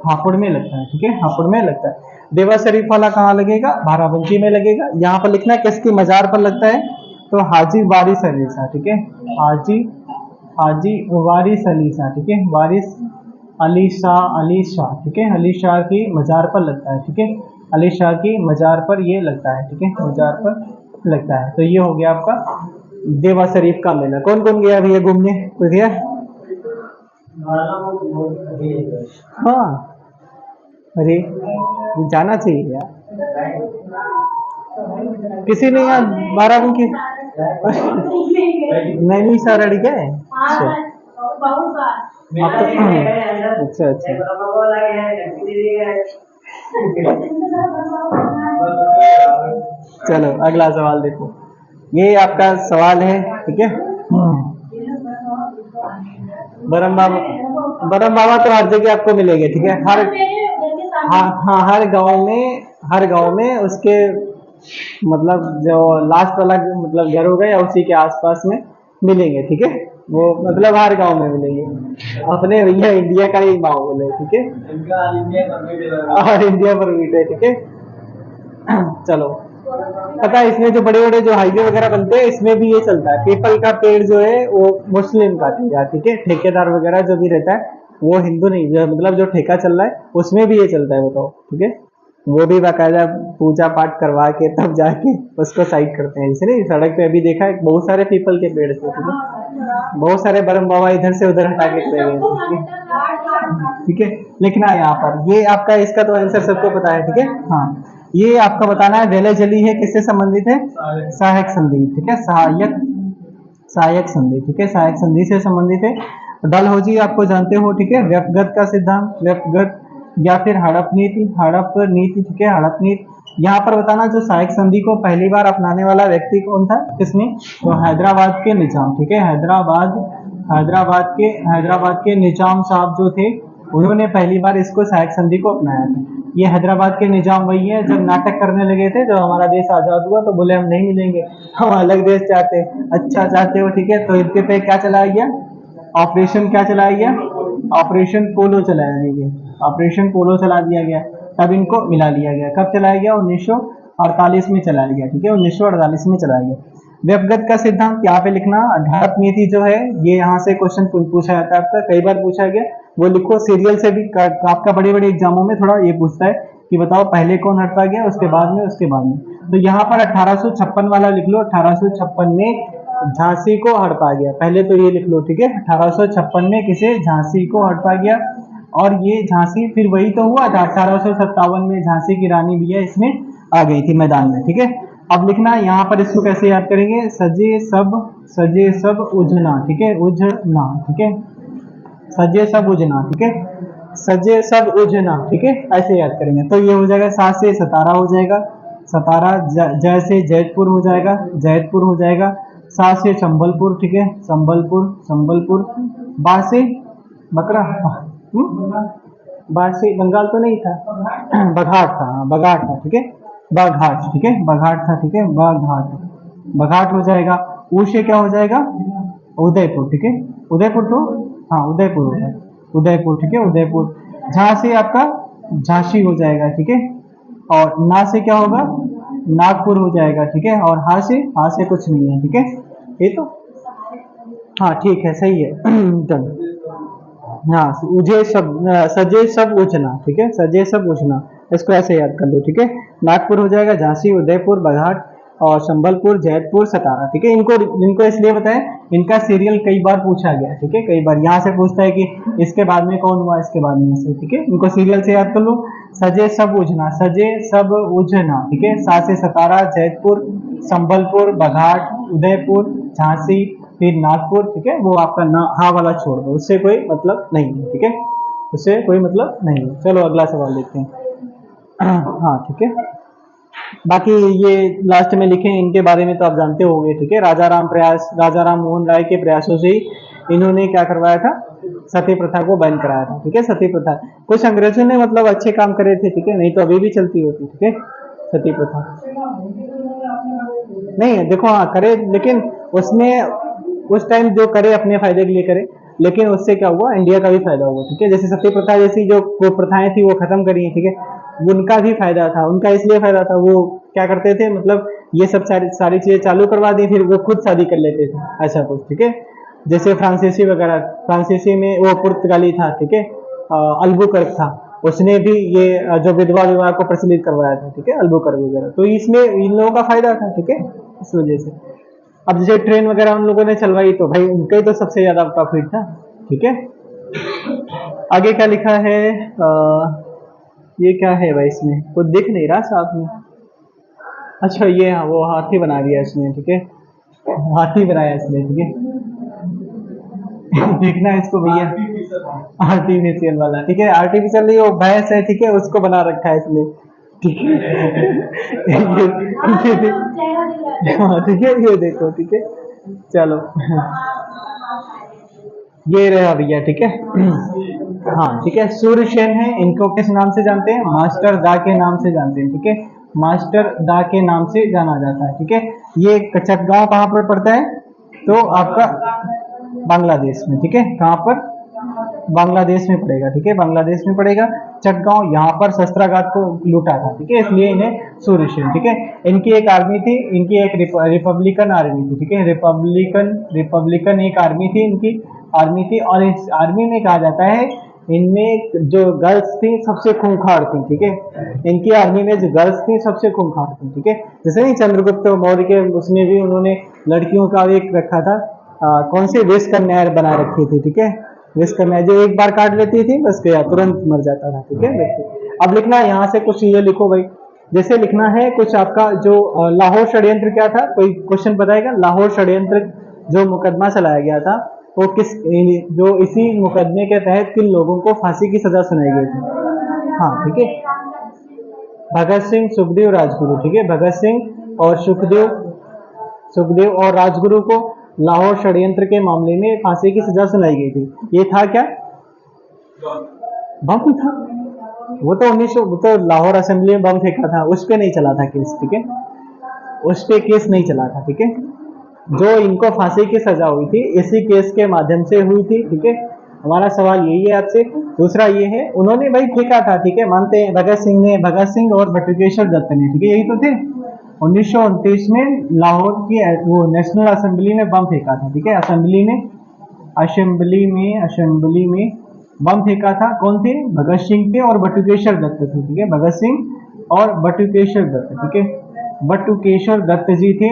हापुड़ में लगता है, ठीक है, हापुड़ में लगता है। देवा शरीफ वाला कहाँ लगेगा, बाराबंकी में लगेगा। यहाँ पर लिखना है किसकी मजार पर लगता है, तो हाजी वारिस अली शाह, ठीक है, हाजी वारिस अली शाह, ठीक है, वारिस अली शाह, ठीक है, अली शाह की मजार पर लगता है, ठीक है, अली शाह की मजार पर ये लगता है, ठीक है, मजार पर लगता है। तो ये हो गया आपका देवा शरीफ का मेला। कौन कौन गया भैया घूमने, कोई गया, हाँ, अरे ये जाना चाहिए यार, किसी ने यार बाराबंकी नहीं सारा गए, अच्छा अच्छा, चलो अगला सवाल देखो, ये आपका सवाल है, ठीक है। बरम बाबा तो हर जगह आपको मिलेंगे, ठीक है, हाँ हर गांव में उसके मतलब जो लास्ट वाला मतलब घर होगा या उसी के आसपास में मिलेंगे, ठीक है, वो मतलब हर गांव में मिलेंगे। अपने भैया इंडिया का ही माहौल है, ठीक है, और इंडिया पर मीट है, ठीक है। चलो पता है इसमें जो बड़े बड़े जो हाईवे वगैरह बनते हैं इसमें भी ये चलता है, पीपल का पेड़ जो है वो मुस्लिम काटी जाती है, ठीक है, ठेकेदार वगैरह जो भी रहता है वो हिंदू नहीं, जो मतलब जो ठेका चल रहा है उसमें भी ये चलता है, बताओ, ठीक है। वो भी बाकायदा पूजा पाठ करवा के तब जाके उसको साइड करते हैं। जैसे नहीं सड़क पे अभी देखा है बहुत सारे पीपल के पेड़ थे, ठीक है, बहुत सारे ब्रह्म बाबा इधर से उधर हटा के चले गए थे, ठीक है, ठीक है। लिखना है यहाँ पर, ये आपका इसका तो आंसर सबको पता है, ठीक है। हाँ, ये आपका बताना है वेले जली है किससे संबंधित है, सहायक संधि, ठीक है, सहायक सहायक संधि, ठीक है, सहायक संधि से संबंधित है। डलहौजी आपको जानते हो, ठीक है, व्यक्तिगत का सिद्धांत, व्यक्तिगत या फिर हड़प नीति, हड़प नीति, ठीक है, हड़प नीति। यहाँ पर बताना जो सहायक संधि को पहली बार अपनाने वाला व्यक्ति कौन था, किसने, तो हैदराबाद के निजाम, ठीक है, हैदराबाद के निजाम साहब जो थे उन्होंने पहली बार इसको सहायक संधि को अपनाया था। ये हैदराबाद के निजाम वही है जब नाटक करने लगे थे, जब हमारा देश आजाद हुआ तो बोले हम नहीं मिलेंगे, हम अलग देश चाहते हैं, अच्छा चाहते हो, ठीक है। तो इनके पे क्या चलाया गया, ऑपरेशन क्या चलाया गया, ऑपरेशन पोलो चलाया गया, ऑपरेशन पोलो चला दिया गया, तब इनको मिला लिया गया। कब चलाया गया, 1948 में चलाया गया, ठीक है, 1948 में चलाया गया। व्यक्तिगत का सिद्धांत यहाँ पे लिखना, ढाप नीति जो है ये यहाँ से क्वेश्चन पूछा जाता है आपका, कई बार पूछा गया, वो लिखो सीरियल से भी आपका बड़े बड़े एग्जामों में थोड़ा ये पूछता है कि बताओ पहले कौन हड़पा गया, उसके बाद में, उसके बाद में। तो यहाँ पर 1856 वाला लिख लो, 1856 में झांसी को हड़पा गया, पहले तो ये लिख लो, ठीक है, 1856 में किसे, झांसी को हड़पा गया। और ये झांसी फिर वही तो हुआ था 1857 में झांसी की रानी भी है इसमें आ गई थी मैदान में, ठीक है। अब लिखना यहाँ पर इसको कैसे याद करेंगे, सजे सब उजना, ठीक है, उजना, ठीक है, सजे सब उजना, ठीक है, सजे सब उजना, ठीक है, ऐसे याद करेंगे। तो ये हो जाएगा, सा से सतारा हो जाएगा, सतारा, जय से जैतपुर हो जाएगा, जैतपुर हो जाएगा, सा से संबलपुर, ठीक है, संबलपुर, बा से बकरा, बा से बंगाल तो नहीं था, बघाट था, बघाट था, ठीक है, बाघाट, ठीक है, बघाट था, ठीक है, बाघाट, बघाट हो जाएगा। ऊ से क्या हो जाएगा, उदयपुर, ठीक है, उदयपुर तो हाँ उदयपुर होगा, उदयपुर, ठीक है, उदयपुर। झा से आपका झांसी हो जाएगा, ठीक है, और ना से क्या होगा, नागपुर हो जाएगा, ठीक है, और हा से कुछ नहीं है, ठीक है, ये तो हाँ ठीक है, सही है, डन। हाँ, उजे सब, सजे सब उजना, ठीक है, सजे सब उजना, इसको ऐसे याद कर लो, ठीक है। नागपुर हो जाएगा, झांसी, उदयपुर, बघाट और संबलपुर, जैतपुर, सतारा, ठीक है। इनको इसलिए बताएं, इनका सीरियल कई बार पूछा गया, ठीक है, कई बार यहाँ से पूछता है कि इसके बाद में कौन हुआ, इसके बाद में से, ठीक है, इनको सीरियल से याद कर लो। सजे सब उजना, सजे सब उजना, ठीक है, सा से सतारा, जैतपुर, संबलपुर, बघाट, उदयपुर, झांसी, फिर नागपुर, ठीक है, वो आपका ना हा वाला छोड़ दो, उससे कोई मतलब नहीं है, ठीक है, उससे कोई मतलब नहीं है। चलो अगला सवाल देखते हैं। हाँ ठीक है, बाकी ये लास्ट में लिखे इनके बारे में तो आप जानते होंगे, ठीक है। राजा राम मोहन राय के प्रयासों से ही इन्होंने क्या करवाया था, सती प्रथा को बैन कराया था, ठीक है, सती प्रथा। कुछ अंग्रेजों ने मतलब अच्छे काम करे थे, ठीक है, नहीं तो अभी भी चलती होती, ठीक है, सती प्रथा। नहीं देखो, हाँ करे, लेकिन उसने उस टाइम जो करे अपने फायदे के लिए करे, लेकिन उससे क्या हुआ, इंडिया का भी फायदा हुआ, ठीक है। जैसे सती प्रथा जैसी जो प्रथाएं थी वो खत्म करी है, ठीक है, उनका भी फायदा था, उनका इसलिए फायदा था, वो क्या करते थे, मतलब ये सब सारी चीजें चालू करवा दी, फिर वो खुद शादी कर लेते थे, ऐसा कुछ, ठीक है। जैसे फ्रांसीसी वगैरह, फ्रांसीसी में वो पुर्तगाली था, ठीक है, अल्बुकर्क था, उसने भी ये जो विधवा विवाह को प्रचलित करवाया था, ठीक है, अल्बुकर्क वगैरह। तो इसमें इन लोगों का फायदा था, ठीक है, इस वजह से। अब जैसे ट्रेन वगैरह उन लोगों ने चलवाई तो भाई उनका ही तो सबसे ज्यादा प्रॉफिट था, ठीक है। आगे क्या लिखा है, ये क्या है भाई, इसमें कुछ दिख नहीं रहा साथ में। अच्छा ये हाँ, वो हाथी बना दिया इसमें, ठीक है, हाथी बनाया इसमें, ठीक है। देखना है इसको भैया, आर्टिफिशियल वाला, ठीक है, आर्टिफिशियल नहीं, वो भैंस है, ठीक है, उसको बना रखा है इसमें, ठीक है। हाँ ठीक है, ये देखो, ठीक है, चलो ये रहा भैया, ठीक है। हाँ ठीक है, सूर्यसेन है, इनको किस नाम से जानते हैं, मास्टर दा के नाम से जानते हैं, ठीक है, मास्टर दा के नाम से जाना जाता है, ठीक है। ये कचकगांव कहाँ पर पड़ता है, तो आपका बांग्लादेश में, ठीक है, कहाँ पर, बांग्लादेश में पड़ेगा, ठीक है, बांग्लादेश में पड़ेगा। चटगांव यहाँ पर शस्त्रागार को लूटा था, ठीक है, इसलिए इन्हें सूर्यसेन, ठीक है। इनकी एक आर्मी थी, इनकी एक रिपब्लिकन आर्मी थी, ठीक है, रिपब्लिकन एक आर्मी थी, इनकी आर्मी थी। और इस आर्मी में कहा जाता है इनमें जो गर्ल्स थी सबसे खूंखार थी, ठीक है। इनकी आर्मी में जो गर्ल्स थी सबसे खूंखार थी, ठीक है। जैसे नहीं चंद्रगुप्त मौर्य के उसमें भी उन्होंने लड़कियों का एक रखा था, कौन सी विष कन्या बना रखी थी, ठीक है। विष कन्या जो एक बार काट लेती थी बस गया, तुरंत मर जाता था, ठीक है व्यक्ति। अब लिखना है यहाँ से कुछ चीजें लिखो भाई। जैसे लिखना है कुछ आपका जो लाहौर षड्यंत्र क्या था, कोई क्वेश्चन बताएगा। लाहौर षड्यंत्र जो मुकदमा चलाया गया था वो किस, जो इसी मुकदमे के तहत किन लोगों को फांसी की सजा सुनाई गई थी। हाँ ठीक है, भगत सिंह, सुखदेव, राजगुरु, ठीक है। भगत सिंह और सुखदेव और राजगुरु को लाहौर षड्यंत्र के मामले में फांसी की सजा सुनाई गई थी। ये था क्या, बम था। वो तो 1900, वो तो लाहौर असेंबली में बम फेंका था, उस पे नहीं चला था केस, ठीक है। उस पे केस नहीं चला था, ठीक है। जो इनको फांसी की सजा हुई थी इसी केस के माध्यम से हुई थी, ठीक है। हमारा सवाल यही है आपसे। दूसरा ये है, उन्होंने भाई फेंका था, ठीक है, मानते हैं भगत सिंह ने, भगत सिंह और बटुकेश्वर दत्त ने, ठीक है, यही तो थे। 1929 में लाहौर की वो नेशनल असेंबली में बम फेंका था, ठीक है। असेंबली में बम फेंका था। कौन थे, भगत सिंह थे और बटुकेश्वर दत्त थे, ठीक है। भगत सिंह और बटुकेश्वर दत्त, ठीक है। बटुकेश्वर दत्त जी थे,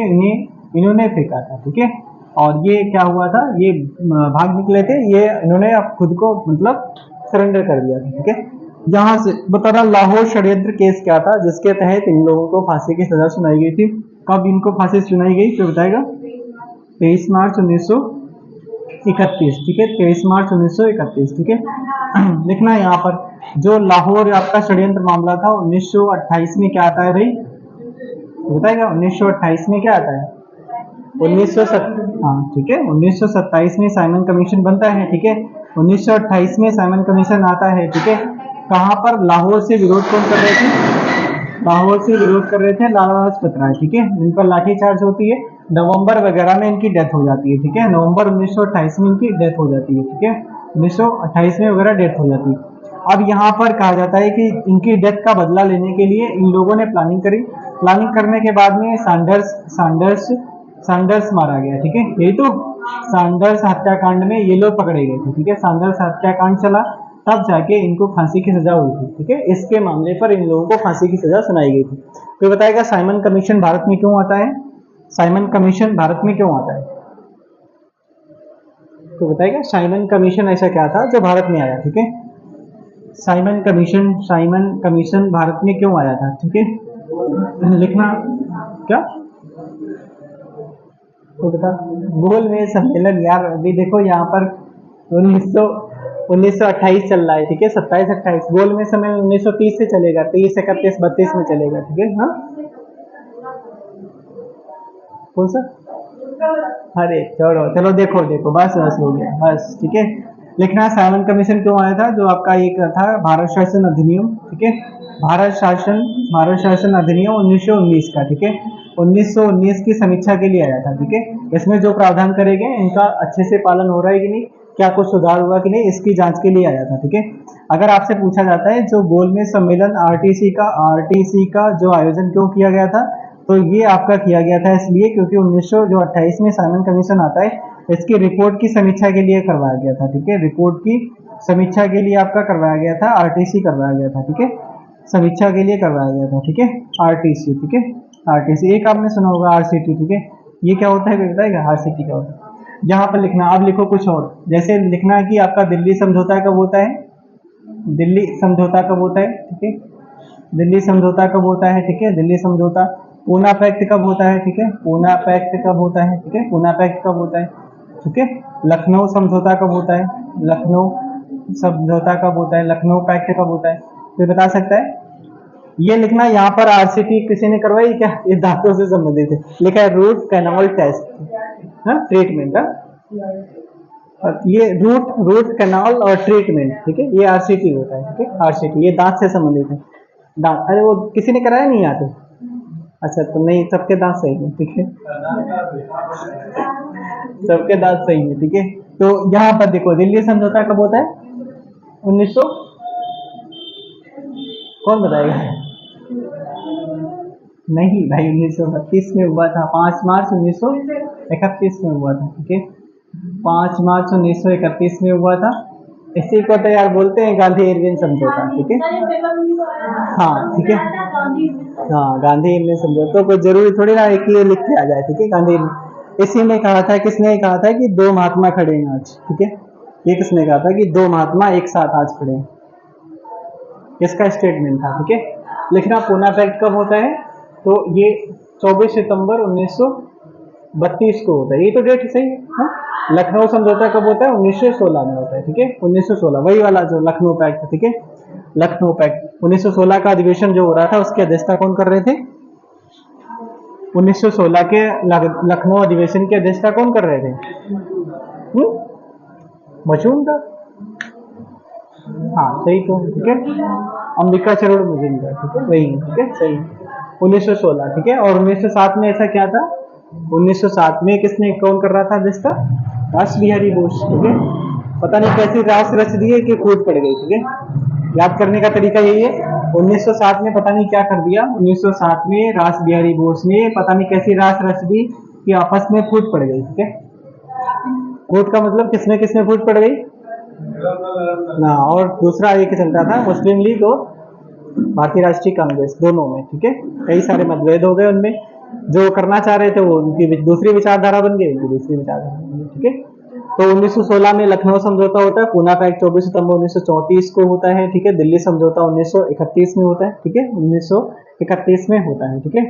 इन्होंने फेंका था, ठीक है। और ये क्या हुआ था, ये भाग निकले थे, ये इन्होंने अब खुद को मतलब सरेंडर कर दिया था, ठीक है। यहाँ से बता रहा, लाहौर षड्यंत्र केस क्या था जिसके तहत इन लोगों को फांसी की सजा सुनाई गई थी। कब इनको फांसी सुनाई गई तो बताएगा, 23 मार्च 1931, ठीक है। 23 मार्च 1931, ठीक है। लिखना यहाँ पर, जो लाहौर आपका षड्यंत्र मामला था 1928 में क्या आता है भाई, बताएगा। 1928 में क्या आता है, 1907, हाँ ठीक है। 1927 में साइमन कमीशन बनता है, ठीक है। 1928 में साइमन कमीशन आता है, ठीक है। कहाँ पर, लाहौर से विरोध कौन कर रहे थे, लाहौर से विरोध कर रहे थे लाला लाजपत राय, ठीक है। इन पर लाठीचार्ज होती है, नवंबर वगैरह में इनकी डेथ हो जाती है, ठीक है। नवंबर 1928 में इनकी डेथ हो जाती है, ठीक है। 1928 में वगैरह डेथ हो जाती है। अब यहाँ पर कहा जाता है कि इनकी डेथ का बदला लेने के लिए इन लोगों ने प्लानिंग करी। प्लानिंग करने के बाद में सैंडर्स मारा गया, ठीक है। यही तो सैंडर्स हत्याकांड में ये लोग पकड़े गए थे, ठीक है। सैंडर्स हत्याकांड चला, तब जाके इनको फांसी की सजा हुई थी, ठीक है। इसके मामले पर इन लोगों को फांसी की सजा सुनाई गई थी। तो बताएगा साइमन कमीशन भारत में क्यों आता है, साइमन कमीशन भारत में क्यों आता है, तो बताएगा साइमन कमीशन ऐसा क्या था जो भारत में आया, ठीक है। साइमन कमीशन भारत में क्यों आया था, ठीक है। लिखना क्या, तो बता, गोल में सम्मेलन, यार अभी देखो यहाँ पर 1928 चल रहा है, ठीक है। 27-28, गोल में सम्मेलन 1930 से चलेगा, 30, 31, 32 में चलेगा, ठीक है। हाँ कौन सा, अरे छोड़ो, चलो देखो बस हो गया बस, ठीक है। लिखना साइमन कमीशन क्यों आया था, जो आपका एक था भारत शासन अधिनियम, ठीक है। भारत शासन अधिनियम 1919 का, ठीक है। 1919 की समीक्षा के लिए आया था, ठीक है। इसमें जो प्रावधान करे गए इनका अच्छे से पालन हो रहा है कि नहीं, क्या कुछ सुधार हुआ कि नहीं, इसकी जांच के लिए आया था, ठीक है। अगर आपसे पूछा जाता है जो गोलमेज सम्मेलन आरटीसी का जो आयोजन क्यों किया गया था, तो ये आपका किया गया था इसलिए क्योंकि 1928 में साइमन कमीशन आता है, इसकी रिपोर्ट की समीक्षा के लिए करवाया गया था, ठीक है। रिपोर्ट की समीक्षा के लिए आपका करवाया गया था, आरटीसी करवाया गया था, ठीक है। समीक्षा के लिए करवाया गया था, ठीक है। आरटीसी, ठीक है। आरटीसी, एक आपने सुना होगा आरसीटी, ठीक है। ये क्या होता है बताएगा, आरसीटी क्या होता है। यहाँ पर लिखना, अब लिखो कुछ और, जैसे लिखना है कि आपका दिल्ली समझौता कब होता है, दिल्ली समझौता कब होता है, ठीक है। दिल्ली समझौता कब होता है, ठीक है। दिल्ली समझौता, पूना पैक्ट कब होता है, ठीक है। पूना पैक्ट कब होता है, ठीक है। पूना पैक्ट कब होता है, ठीक है। लखनऊ समझौता कब होता है, लखनऊ समझौता कब होता है, लखनऊ पैक्ट कब होता है, कोई बता सकता है। ये लिखना, यहाँ पर आरसीटी किसी ने करवाई क्या, ये दांतों से संबंधित है, लिखा है रूट कैनाल टेस्ट, ट्रीटमेंट, ये रूट कैनाल और ट्रीटमेंट, ठीक है। ये आरसीटी होता है, ठीक है। आरसीटी ये दांत से संबंधित है, दांत, अरे वो किसी ने कराया नहीं यहाँ पे, अच्छा तो नहीं, सबके दांत सही है, ठीक है। सबके दांत सही है, ठीक है। तो यहाँ पर देखो दिल्ली समझौता कब होता है, 1900, कौन बताएगा, नहीं भाई 1932 में हुआ था, 5 मार्च 1931 में हुआ था, ठीक है। 5 मार्च 1931 में हुआ था, इसी को तो यार बोलते हैं गांधी इरविन समझौता, ठीक है। हाँ ठीक है, हाँ गांधी इरविन समझौता, कोई जरूरी थोड़ी ना एक ही लिख के आ जाए, ठीक है। गांधी इसी में कहा था, किसने कहा था कि दो महात्मा खड़े हैं आज, ठीक है। ये किसने कहा था कि दो महात्मा एक साथ आज खड़े हैं, इसका स्टेटमेंट था, ठीक है। लिखना पूना पैक्ट कब होता है, तो ये 24 सितंबर 1932 को होता है, ये तो डेट सही है, हाँ? लखनऊ समझौता कब होता है, 1916 में होता है, ठीक है। 1916 वही वाला जो लखनऊ पैक्ट है, ठीक है। लखनऊ पैक्ट 1916 का अधिवेशन जो हो रहा था, उसकी अध्यक्षता कौन कर रहे थे, 1916 के लखनऊ अधिवेशन की अध्यक्षता कौन कर रहे थे, मजूमदार, हाँ सही तो, ठीक है। अंबिका चरण मजूमदार, ठीक है, वही, ठीक है, सही। 1916, ठीक है। और 1907 में ऐसा क्या था, 1907 में किसने कौन कर रहा था अध्यक्षता, रास बिहारी बोस, ठीक है। पता नहीं कैसी रास रच दी है कि कूद पड़ गई, ठीक है। याद करने का तरीका यही है, 1907 में पता नहीं क्या कर दिया, 1907 में रास बिहारी बोस ने पता नहीं कैसी रास रच दी कि आपस में फूट पड़ गई, ठीक है। फूट का मतलब किसमें किसमें फूट पड़ गई ना, और दूसरा एक चलता था मुस्लिम लीग और भारतीय राष्ट्रीय कांग्रेस, दोनों में, ठीक है। कई सारे मतभेद हो गए उनमें, जो करना चाह रहे थे वो उनकी दूसरी विचारधारा बन गई, उनकी दूसरी विचारधारा बन गई, ठीक है। तो 1916 में लखनऊ समझौता होता है, पूना पैक्ट 24 सितंबर 1934 को होता है, ठीक है। दिल्ली समझौता 1931 में होता है, ठीक है, 1931 में होता है, ठीक है।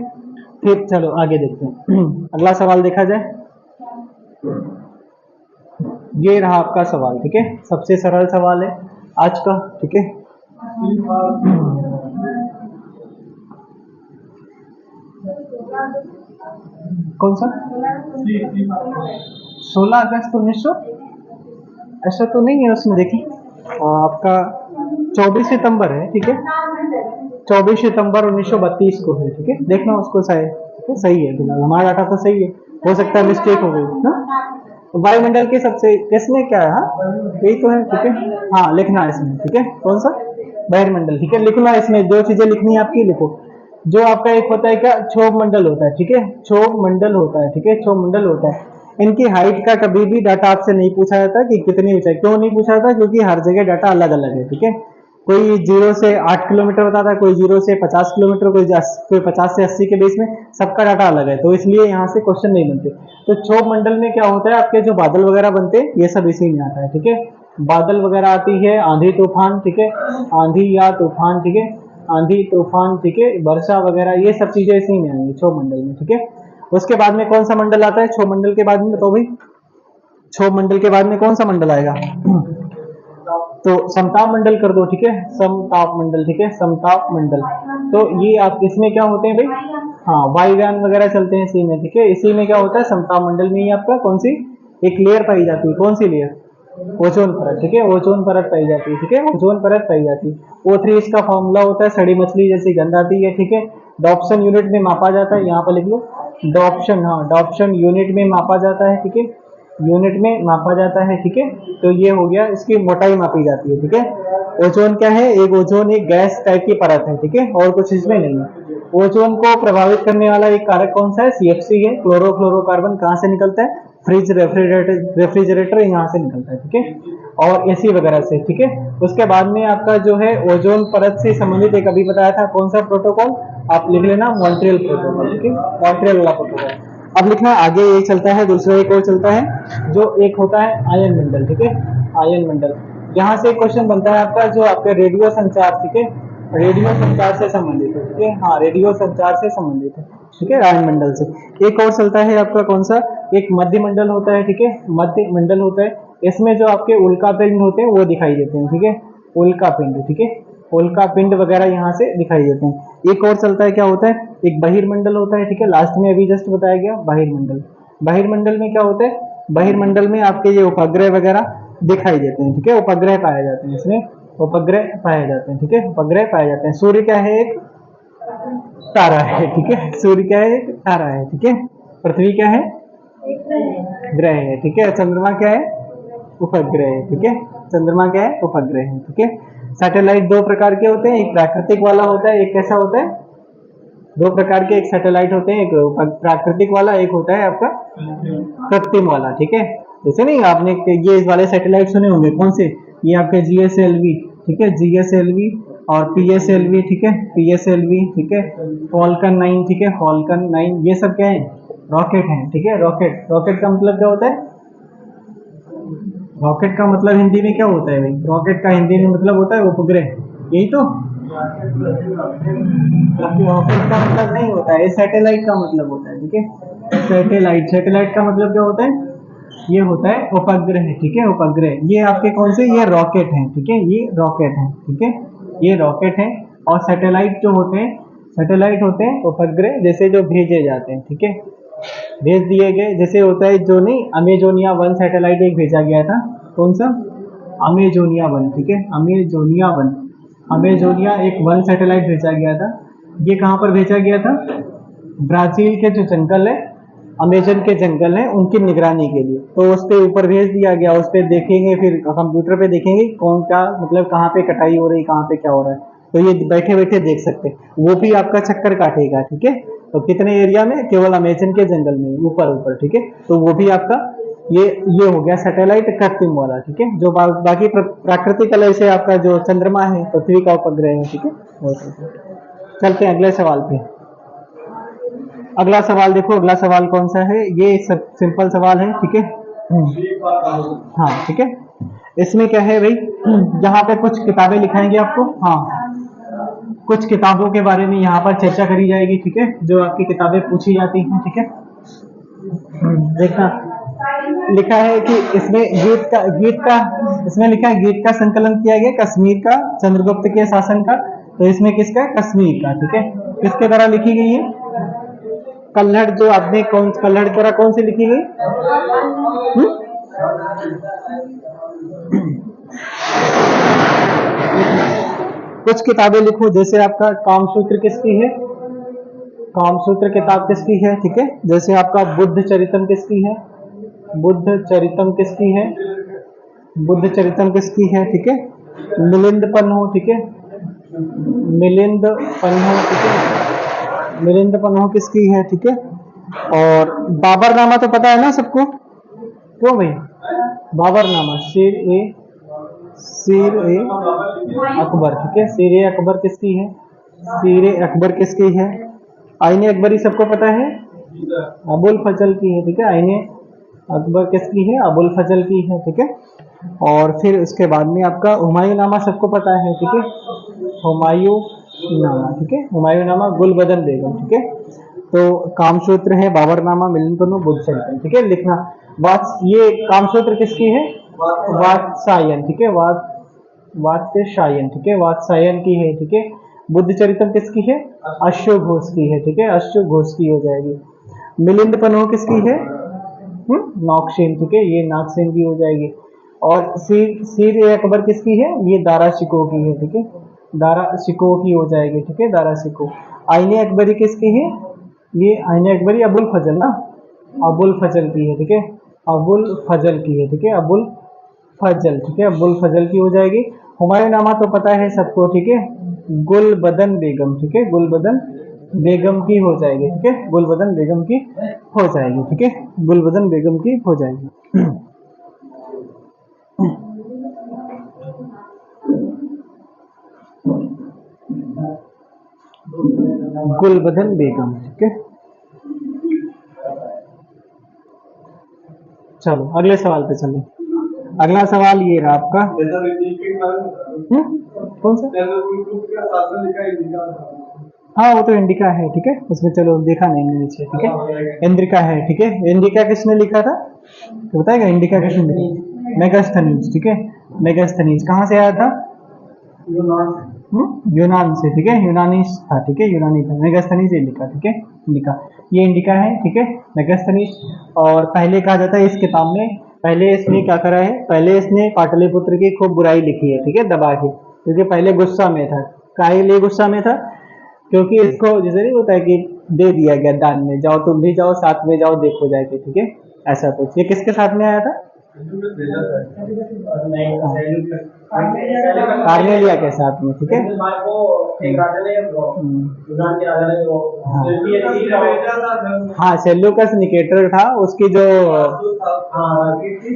फिर चलो आगे देखते हैं। अगला सवाल देखा जाए, ये रहा आपका सवाल, ठीक है। सबसे सरल सवाल है आज का, ठीक है। कौन सा, 16 अगस्त 1900, ऐसा तो नहीं है उसमें, देखिए आपका 24 सितंबर है, ठीक है। 24 सितंबर 1932 को है, ठीक है। देखना उसको सही, ठीक है, सही है, फिलहाल हमारा डाटा तो सही है, हो सकता है मिस्टेक हो गई ना। तो वायुमंडल के सबसे इसमें क्या है, हाँ यही तो है, ठीक है। हाँ लिखना है इसमें, ठीक है, कौन सा, वायुमंडल, ठीक है। लिखना इसमें जो चीजें लिखनी है आपकी लिखो। जो आपका एक होता है क्या, क्षोभ मंडल होता है, ठीक है, क्षोभ मंडल होता है, ठीक है, क्षोभ मंडल होता है। इनकी हाइट का कभी भी डाटा आपसे नहीं पूछा जाता कि कितनी ऊंचाई, क्यों नहीं पूछा जाता, क्योंकि हर जगह डाटा अलग अलग है, ठीक है। कोई 0 से 8 किलोमीटर बताता है, कोई 0 से 50 किलोमीटर, कोई 50 से 80 के बीच में, सबका डाटा अलग है, तो इसलिए यहाँ से क्वेश्चन नहीं बनते। तो क्षोभ मंडल में क्या होता है, आपके जो बादल वगैरह बनते हैं ये सब इसी में आता है, ठीक है। बादल वगैरह आती है, आंधी तूफान, ठीक है, आंधी या तूफान, ठीक है, आंधी तूफान, ठीक है, वर्षा वगैरह, ये सब चीजें इसी में आएंगी क्षोभ मंडल में, ठीक है। उसके बाद में कौन सा मंडल आता है क्षोभ मंडल के बाद में, तो भाई क्षोभ मंडल के बाद में कौन सा मंडल आएगा, तो समताप मंडल कर दो, ठीक है, समताप मंडल, ठीक है, समताप मंडल। तो ये आप इसमें क्या होते हैं भाई, हाँ वायुयान वगैरह चलते हैं इसी में, ठीक है। इसी में क्या होता है, समताप मंडल में ही आपका कौन सी एक लेयर पाई जाती है, कौन सी लेयर, ओजोन परत, ठीक है, ओजोन परत पाई जाती है, ठीक है, ओजोन परत पाई जाती है। O3 इसका फॉर्मूला होता है, सड़ी मछली जैसी गंध आती है, ठीक है। डॉप्सन यूनिट में मापा जाता है, यहाँ पर लिख लो डॉप्शन, हाँ डॉप्शन यूनिट में मापा जाता है, ठीक है, यूनिट में मापा जाता है, ठीक है। तो ये हो गया, इसकी मोटाई मापी जाती है, ठीक है। ओजोन क्या है, एक ओजोन एक गैस टाइप की परत है, ठीक है, और कुछ इसमें नहीं है। ओजोन को प्रभावित करने वाला एक कारक कौन सा है, CFC है, क्लोरोफ्लोरोकार्बन। कहाँ से निकलता है, फ्रिज रेफ्रिजरेटर यहाँ से निकलता है, ठीक है, और एसी वगैरह से, ठीक है। उसके बाद में आपका जो है ओजोन परत से संबंधित एक अभी बताया था कौन सा प्रोटोकॉल, आप लिख लेना मॉन्ट्रियल प्रोटोकॉल, ठीक है, मॉन्ट्रियल वाला प्रोटोकॉल। अब लिखना आगे ये चलता है, दूसरा एक और चलता है जो एक होता है आयन मंडल, ठीक है, आयन मंडल। यहाँ से क्वेश्चन बनता है आपका जो आपके रेडियो संचार, ठीक है, रेडियो संचार से संबंधित है, ठीक है, हाँ रेडियो संचार से संबंधित है, ठीक है, आयन मंडल से। एक और चलता है आपका कौन सा, एक मध्य मंडल होता है, ठीक है, मध्य मंडल होता है। इसमें जो आपके उल्का पिंड होते हैं वो दिखाई देते हैं, ठीक है, उल्का पिंड, ठीक है, उल्का पिंड वगैरह यहाँ से दिखाई देते हैं। एक और चलता है, क्या होता है, एक बहिर्मंडल होता है, ठीक है, लास्ट में अभी जस्ट बताया गया बहिर्मंडल। बहिर्मंडल में क्या होता है, बहिर्मंडल में आपके ये उपग्रह वगैरह दिखाई देते हैं, ठीक है, उपग्रह पाए जाते हैं, इसमें उपग्रह पाए जाते हैं, ठीक है, उपग्रह पाए जाते हैं। सूर्य क्या है, एक तारा है, ठीक है, सूर्य क्या है, एक तारा है, ठीक है। पृथ्वी क्या है, ग्रह है, ठीक है। चंद्रमा क्या है, उपग्रह है, ठीक है, चंद्रमा क्या है, उपग्रह है, ठीक है। सैटेलाइट दो प्रकार के होते हैं, एक प्राकृतिक वाला होता है, एक कैसा होता है, दो प्रकार के एक सैटेलाइट होते हैं, एक प्राकृतिक वाला, एक होता है आपका कृत्रिम वाला, ठीक है। जैसे नहीं आपने ये इस वाले सैटेलाइट सुने होंगे, कौन से, ये आपके GSLV, ठीक है, GSLV और PSLV, ठीक है, PSLV, ठीक है, फॉल्कन 9, ठीक है, फॉल्कन 9, ये सब क्या है, रॉकेट हैं, ठीक है। रॉकेट, रॉकेट का मतलब क्या होता है, रॉकेट का मतलब हिंदी में क्या होता है भाई, रॉकेट का हिंदी में मतलब होता है उपग्रह, यही तो। रॉकेट का मतलब नहीं होता है, सैटेलाइट का मतलब होता है, ठीक है। सैटेलाइट, सैटेलाइट का मतलब क्या होता है, ये होता है उपग्रह, ठीक है, उपग्रह। ये आपके कौन से, ये रॉकेट हैं, ठीक है, ये रॉकेट हैं, ठीक है, ये रॉकेट हैं। और सैटेलाइट जो होते हैं, सैटेलाइट होते हैं उपग्रह, जैसे जो भेजे जाते हैं, ठीक है, भेज दिए गए, जैसे होता है जो नहीं, अमेजोनिया 1 सैटेलाइट एक भेजा गया था, कौन सा, अमेजोनिया 1, ठीक है, अमेजोनिया 1, अमेजोनिया एक 1 सैटेलाइट भेजा गया था। ये कहाँ पर भेजा गया था, ब्राजील के जो जंगल है, अमेजन के जंगल हैं, उनकी निगरानी के लिए, तो उस पे ऊपर भेज दिया गया, उस पे देखेंगे, फिर कंप्यूटर पे देखेंगे कौन क्या, मतलब कहाँ पे कटाई हो रही, कहाँ पे क्या हो रहा है, तो ये बैठे बैठे देख सकते हैं। वो भी आपका चक्कर काटेगा, ठीक है, तो कितने एरिया में, केवल अमेजन के जंगल में, ऊपर ऊपर, ठीक है, तो वो भी आपका ये हो गया सैटेलाइट कृत्रिम वाला, ठीक है। जो बाकी प्राकृतिक कलर से आपका जो चंद्रमा है, पृथ्वी का उपग्रह है, ठीक है। चलते हैं अगले सवाल पे। अगला सवाल देखो, अगला सवाल कौन सा है, ये सब सिंपल सवाल है, ठीक है। हाँ, ठीक है। इसमें क्या है भाई, यहाँ पे कुछ किताबें लिखाएंगे आपको, हाँ, कुछ किताबों के बारे में यहाँ पर चर्चा करी जाएगी, ठीक है, जो आपकी किताबें पूछी जाती हैं, ठीक है। देखना, लिखा है कि इसमें गीत का इसमें लिखा है, गीत का संकलन किया गया कश्मीर का, चंद्रगुप्त के शासन का, तो इसमें किसका, कश्मीर का, ठीक है। किसके द्वारा लिखी गई है, कल्हड़, जो आपने कौन, कल्हड़ द्वारा कौन सी लिखी गई, कुछ किताबें लिखो, जैसे आपका कामसूत्र किसकी है, कामसूत्र किताब किसकी है, ठीक है। जैसे आपका बुद्ध चरितम किसकी है, बुद्ध चरितम किसकी है, बुद्ध चरितम किसकी है, ठीक है, मिलिंद पन्हो, ठीक है, मिलिंद पन्हो, ठीक है, मिलिंद पन्हो किसकी है, ठीक है। और बाबरनामा तो पता है ना सबको, क्यों भाई, बाबरनामा, शेर ए अकबर, ठीक है, शेर ए अकबर किसकी है, शेर ए अकबर किसकी है। आईने अकबरी सबको पता है, अबुल फजल की है, ठीक है, आईने अकबर किसकी है, अबुल फजल की है, ठीक है। और फिर उसके बाद में आपका हुमायूं नामा सबको पता है, ठीक है, हुमायूं नामा, ठीक है, हुमायूं नामा गुलबदन बेगम, ठीक है। तो कामसूत्र है, बाबरनामा, मिलिंद पन्हो, बुद्ध चरितम, ठीक है, लिखना। ये कामसूत्र किसकी है, वात्सायन, ठीक है, वात्स्यायन, ठीक है, वात्सायन की है, ठीक है। बुद्ध चरितम किसकी है, अश्व घोष की है, ठीक है, अश्व घोष की हो जाएगी। मिलिंद पन्हो किसकी है, नौकसेन, ठीक है, ये नागसेन की हो जाएगी। और सीर ए अकबर किसकी है, ये दारा शिकोह की है, ठीक है, दारा शिकोह की हो जाएगी, ठीक है, दारा शिकोह। आईने अकबरी किसकी है, ये आईने अकबरी अबुल फजल ना, अबुल फजल की है, ठीक है, अबुल फजल की है, ठीक है, अबुल फजल, ठीक है, अबुल फजल की हो जाएगी। हुमायूं नामा तो पता है सबको, ठीक है, गुलबदन बेगम, ठीक है, गुलबदन बेगम की हो जाएगी, ठीक है, गुलबदन बेगम की हो जाएगी, ठीक है, गुलबदन बेगम की हो जाएगी। गुलबदन बेगम, ठीक है। चलो अगले सवाल पे चलो। अगला सवाल ये रहा आपका, कौन सा, हाँ वो तो इंडिका है, ठीक है, उसमें चलो देखा नहीं मैंने नीचे, ठीक है, इंद्रिका है, ठीक है। इंडिका किसने लिखा था, तो बताएगा इंडिका किसने लिखा, मेगास्थनीज, ठीक है, मेगास्थनीज कहाँ से आया था, यूनान से, ठीक है, यूनानी था, ठीक है, यूनानी था, मेगास्थनीज इंडिका, ठीक है, इंडिका, ये इंडिका है, ठीक है, मेगास्थनीज। और पहले कहा जाता है इस किताब में, पहले इसने क्या करा है, पहले इसने पाटलिपुत्र की खूब बुराई लिखी है, ठीक है, दबा के, क्योंकि पहले गुस्सा में था, काहे लिए गुस्सा में था, क्योंकि इसको जैसे नहीं होता है कि दे दिया गया दान में, जाओ तुम भी जाओ साथ में जाओ देखो जाके, ठीक है, ऐसा कुछ। ये किसके साथ में आया था, कार्नेलिया के साथ में, ठीक है। हाँ, सेल्यूकस निकेटर था, उसकी जो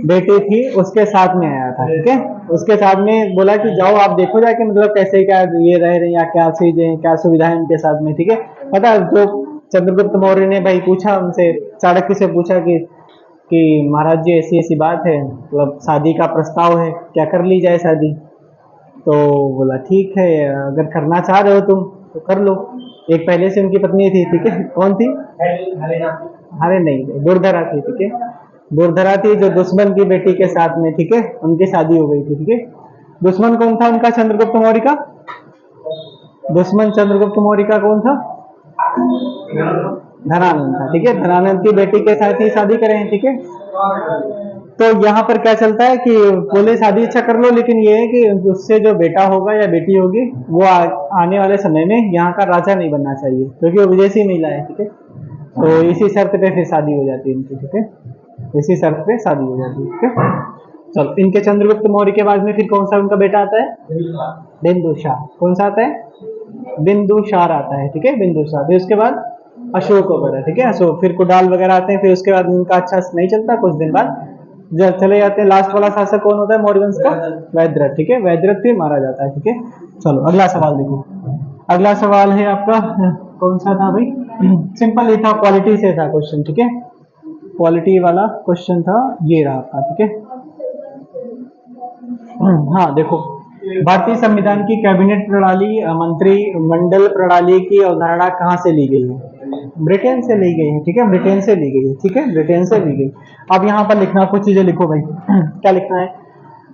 बेटी थी उसके साथ में आया था, ठीक है। उसके साथ में बोला कि जाओ आप देखो जाके, मतलब कैसे क्या ये रह रहे हैं या क्या चीजें क्या सुविधाएं उनके साथ में, ठीक है। पता है, जो चंद्रगुप्त मौर्य ने भाई पूछा उनसे, चाणक्य से पूछा कि महाराज जी ऐसी ऐसी बात है, मतलब शादी का प्रस्ताव है, क्या कर ली जाए शादी। तो बोला ठीक है, अगर करना चाह रहे हो तुम तो कर लो। एक पहले से उनकी पत्नी थी, ठीक है। कौन थी? अरे नहीं, दुर्धरा थी, ठीक है। दुर्धरा थी जो दुश्मन की बेटी के साथ में, ठीक है, उनकी शादी हो गई थी, ठीक है। दुश्मन कौन था उनका? चंद्रगुप्त मौर्य का दुश्मन चंद्रगुप्त मौर्य का कौन था? धनानंद था, ठीक है। धनानंद की बेटी के साथ ही शादी करें, ठीक है। तो यहाँ पर क्या चलता है कि बोले शादी अच्छा कर लो, लेकिन ये है कि उससे जो बेटा होगा या बेटी होगी वो आने वाले समय में यहाँ का राजा नहीं बनना चाहिए, क्योंकि वो विदेशी महिला है, ठीक है। तो इसी शर्त पे फिर शादी हो जाती है इनकी, ठीक है। इसी शर्त पे शादी हो जाती है, ठीक है। चलो, इनके चंद्रगुप्त मौर्य के बाद में फिर कौन सा उनका बेटा आता है? बिंदुसार। कौन सा आता है? बिंदुसार आता है, ठीक है, बिंदुसार। फिर उसके बाद अशोक वगैरह, ठीक है, अशोक। फिर कुडाल वगैरह आते हैं। फिर उसके बाद इनका अच्छा नहीं चलता, कुछ दिन बाद जब चले जाते हैं। लास्ट वाला शासक कौन होता है मौर्य वंश का? वैद्यरथ, ठीक है। वैद्यरथ फिर मारा जाता है, ठीक है। चलो अगला सवाल देखो। अगला सवाल है आपका, कौन सा था भाई? सिंपल ही था, क्वालिटी से था क्वेश्चन, ठीक है। क्वालिटी वाला क्वेश्चन था, ये रहा आपका, ठीक है। हाँ देखो, भारतीय संविधान की कैबिनेट प्रणाली, मंत्रिमंडल प्रणाली की अवधारणा कहाँ से ली गई है? ब्रिटेन से ली गई है, ठीक है। ब्रिटेन से ली गई है, ठीक है, ब्रिटेन से ली गई। अब यहाँ पर लिखना, कुछ चीजें लिखो भाई। क्या लिखना है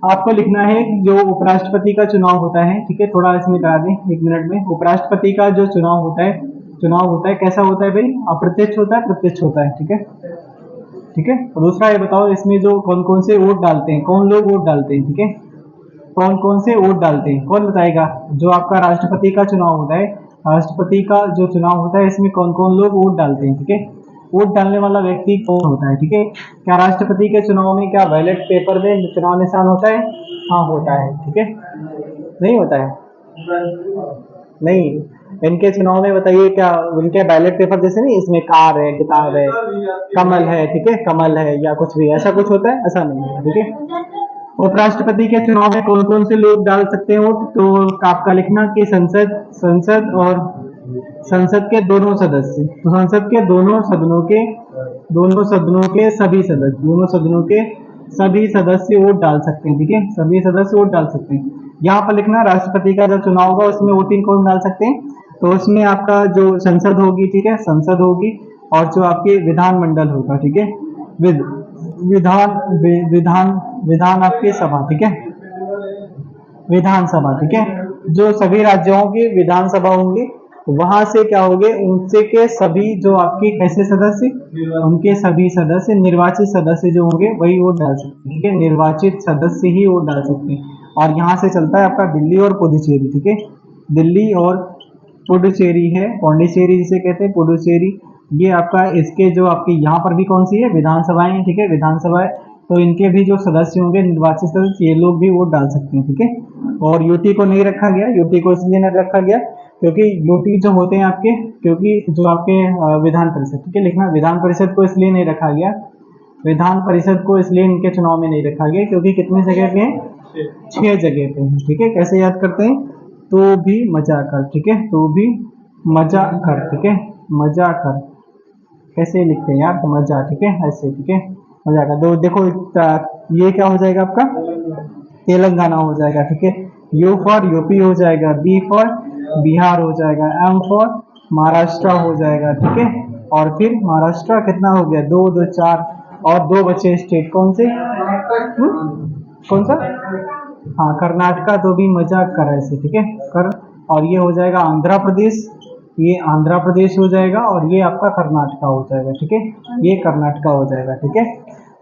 आपको? लिखना है जो उपराष्ट्रपति का चुनाव होता है, ठीक है। थोड़ा इसमें करा दें 1 मिनट में। उपराष्ट्रपति का जो चुनाव होता है कैसा होता है भाई? अप्रत्यक्ष होता है, प्रत्यक्ष होता है, ठीक है, ठीक है। और दूसरा ये बताओ, इसमें जो कौन कौन से वोट डालते हैं, कौन लोग वोट डालते हैं, ठीक है। कौन कौन से वोट डालते हैं, कौन बताएगा? जो आपका राष्ट्रपति का चुनाव होता है, राष्ट्रपति का जो चुनाव होता है, इसमें कौन कौन लोग वोट डालते हैं, ठीक है। वोट डालने वाला व्यक्ति कौन होता है, ठीक है। क्या राष्ट्रपति के चुनाव में क्या बैलेट पेपर में चुनाव निशान होता है? हाँ होता है, ठीक है। नहीं होता है? नहीं, इनके चुनाव में बताइए, क्या उनके बैलेट पेपर जैसे नहीं, इसमें कार है, किताब है, कमल है, ठीक है, कमल है या कुछ भी ऐसा कुछ होता है? ऐसा नहीं है, ठीक है। उपराष्ट्रपति के चुनाव में कौन कौन से लोग डाल सकते हैं वोट? तो आपका लिखना कि संसद और संसद के दोनों सदस्य, तो संसद के दोनों सदनों के सभी सदस्य, दोनों सदनों के सभी सदस्य वोट डाल सकते हैं, ठीक है। सभी सदस्य वोट डाल सकते हैं। यहाँ पर लिखना, राष्ट्रपति का जो चुनाव होगा उसमें वोटिंग कौन डाल सकते हैं? तो उसमें आपका जो संसद होगी, ठीक है, संसद होगी, और जो आपके विधानमंडल होगा, ठीक है, विद विधान विधान विधान आपकी सभा, ठीक है, विधानसभा, ठीक है। जो सभी राज्यों की विधानसभा होंगी, वहां से क्या होंगे, उनसे के सभी जो आपके कैसे सदस्य, उनके सभी सदस्य, निर्वाचित सदस्य जो होंगे वही वोट डाल सकते हैं, ठीक है। निर्वाचित सदस्य ही वोट डाल सकते हैं। और यहाँ से चलता है आपका दिल्ली और पुडुचेरी, ठीक है। दिल्ली और पुडुचेरी है, पौंडीचेरी जिसे कहते हैं, पुडुचेरी, ये आपका, इसके जो आपके यहाँ पर भी कौन सी है? विधानसभाएं, ठीक है, विधानसभाएं। तो इनके भी जो सदस्य होंगे, निर्वाचित सदस्य, ये लोग भी वोट डाल सकते हैं, ठीक है। और यूटी को नहीं रखा गया, यूटी को इसलिए नहीं रखा गया क्योंकि यूटी जो होते हैं आपके, क्योंकि जो आपके विधान परिषद, ठीक है, लिखना विधान परिषद को इसलिए नहीं रखा गया, विधान परिषद को इसलिए इनके चुनाव में नहीं रखा गया क्योंकि कितने जगह पे हैं? 6 जगह पे हैं, ठीक है। कैसे याद करते हैं? तो भी मजा कर, ठीक है, तो भी मजा कर, ठीक है, मजा कर, कैसे लिखते हैं यार? तो मजा, ठीक है, ऐसे, ठीक है, मजा कर। दो देखो, ये क्या हो जाएगा आपका? तेलंगाना हो जाएगा, ठीक है। यू फॉर यूपी हो जाएगा, बी फॉर बिहार हो जाएगा, एम फॉर महाराष्ट्र हो जाएगा, ठीक है। और फिर महाराष्ट्र कितना हो गया? 2 2 4, और 2 बचे स्टेट, कौन से? कौन सा? हाँ, कर्नाटका, तो भी मजा कर, ऐसे, ठीक है, कर। और ये हो जाएगा आंध्र प्रदेश, ये आंध्र प्रदेश हो जाएगा, और ये आपका कर्नाटका हो जाएगा, ठीक है, ये कर्नाटका हो जाएगा, ठीक है।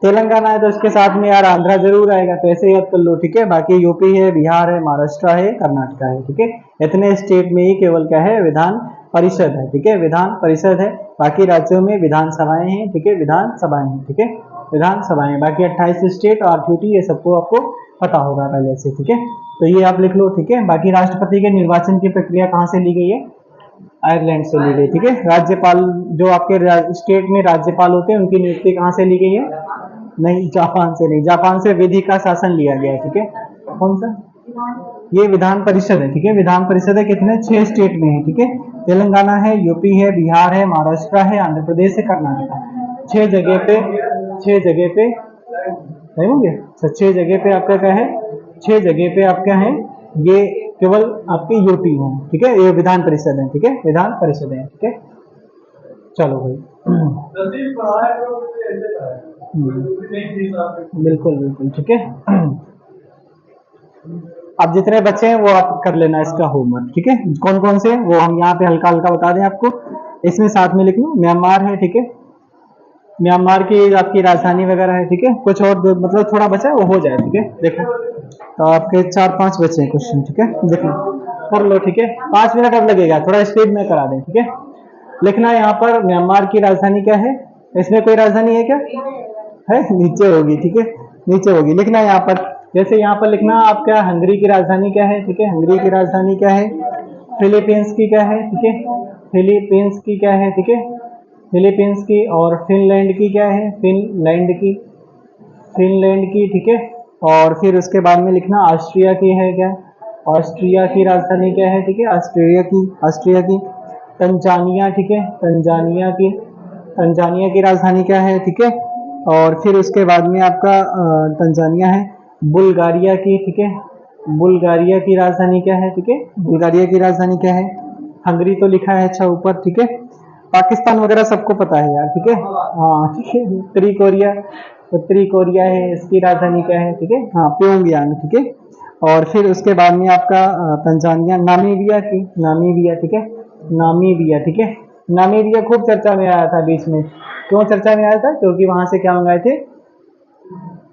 तेलंगाना है तो इसके साथ में यार आंध्रा जरूर आएगा, तो ऐसे याद कर लो, ठीक है। बाकी यूपी है, बिहार है, महाराष्ट्र है, कर्नाटका है, ठीक है। इतने स्टेट में ही केवल क्या है? विधान परिषद है, ठीक है, विधान परिषद है। बाकी राज्यों में विधानसभाएं हैं, ठीक है, विधानसभाएं हैं, ठीक है, विधानसभाएं। बाकी 28 स्टेट और यूटी, ये सबको आपको पता होगा पहले से, ठीक है। तो ये आप लिख लो, ठीक है। बाकी राष्ट्रपति के निर्वाचन की प्रक्रिया कहाँ से ली गई है? आयरलैंड से ली गई, ठीक है। राज्यपाल, जो आपके स्टेट में राज्यपाल होते हैं, उनकी नियुक्ति कहाँ से ली गई है? नहीं, जापान से नहीं। जापान से विधि का शासन लिया गया है, ठीक है। कौन सा? ये विधान परिषद है, ठीक है। विधान परिषद है, कितने? 6 स्टेट में है, ठीक है। तेलंगाना है, यूपी है, बिहार है, महाराष्ट्र है, आंध्र प्रदेश है, कर्नाटक। 6 जगह पे, 6 जगह पे सही होंगे। 6 जगह पे आपका क्या है? 6 जगह पे आपका है, ये केवल आपके यूपी है, ठीक है। ये विधान परिषद है, ठीक है। विधान परिषद है, ठीक है। चलो भाई। बिल्कुल बिल्कुल, ठीक है। अब जितने बच्चे हैं वो आप कर लेना इसका होमवर्क, ठीक है। कौन कौन से वो हम यहाँ पे हल्का हल्का बता दें आपको। इसमें साथ में लिख लो, म्यांमार है, ठीक है। म्यांमार की आपकी राजधानी वगैरह है, ठीक है। कुछ और मतलब थोड़ा बचा है वो हो जाए, ठीक है। देखो, तो आपके 4-5 बचे हैं क्वेश्चन, ठीक है। देख लो, कर लो, ठीक है। 5 मिनट अब लगेगा, थोड़ा स्पीड में करा दें, ठीक है। लिखना यहाँ पर म्यांमार की राजधानी क्या है? इसमें कोई राजधानी है क्या? है, नीचे होगी, ठीक है। नीचे होगी, लिखना यहाँ पर। जैसे यहाँ पर लिखना आपका हंगरी की राजधानी क्या है, ठीक है। हंगरी की राजधानी क्या है? फिलीपींस की क्या है, ठीक है। फिलीपींस की क्या है, ठीक है। फिलीपींस की। और फिनलैंड की क्या है? फिनलैंड की, फिनलैंड की, ठीक है। और फिर उसके बाद में लिखना ऑस्ट्रिया की है क्या? ऑस्ट्रिया की राजधानी क्या है, ठीक है। ऑस्ट्रेलिया की, ऑस्ट्रिया की। तंजानिया, ठीक है। तंजानिया की, तंजानिया की राजधानी क्या है, ठीक है। और फिर उसके बाद में आपका तंजानिया है। बुल्गारिया की, ठीक है। बुल्गारिया की राजधानी क्या है, ठीक है। बुल्गारिया की राजधानी क्या है? हंगरी तो लिखा है, अच्छा ऊपर, ठीक है। पाकिस्तान वगैरह सबको पता है यार, ठीक है। हाँ, ठीक है। उत्तरी कोरिया, उत्तरी कोरिया है, इसकी राजधानी क्या है, ठीक है। हाँ, प्योंगयांग, ठीक है। और फिर उसके बाद में आपका तंजानिया, नामीबिया की, नामीबिया, ठीक है। नामीबिया, ठीक है। नामीबिया खूब चर्चा में आया था बीच में। क्यों चर्चा में आया था? क्योंकि वहां से क्या मंगाए थे?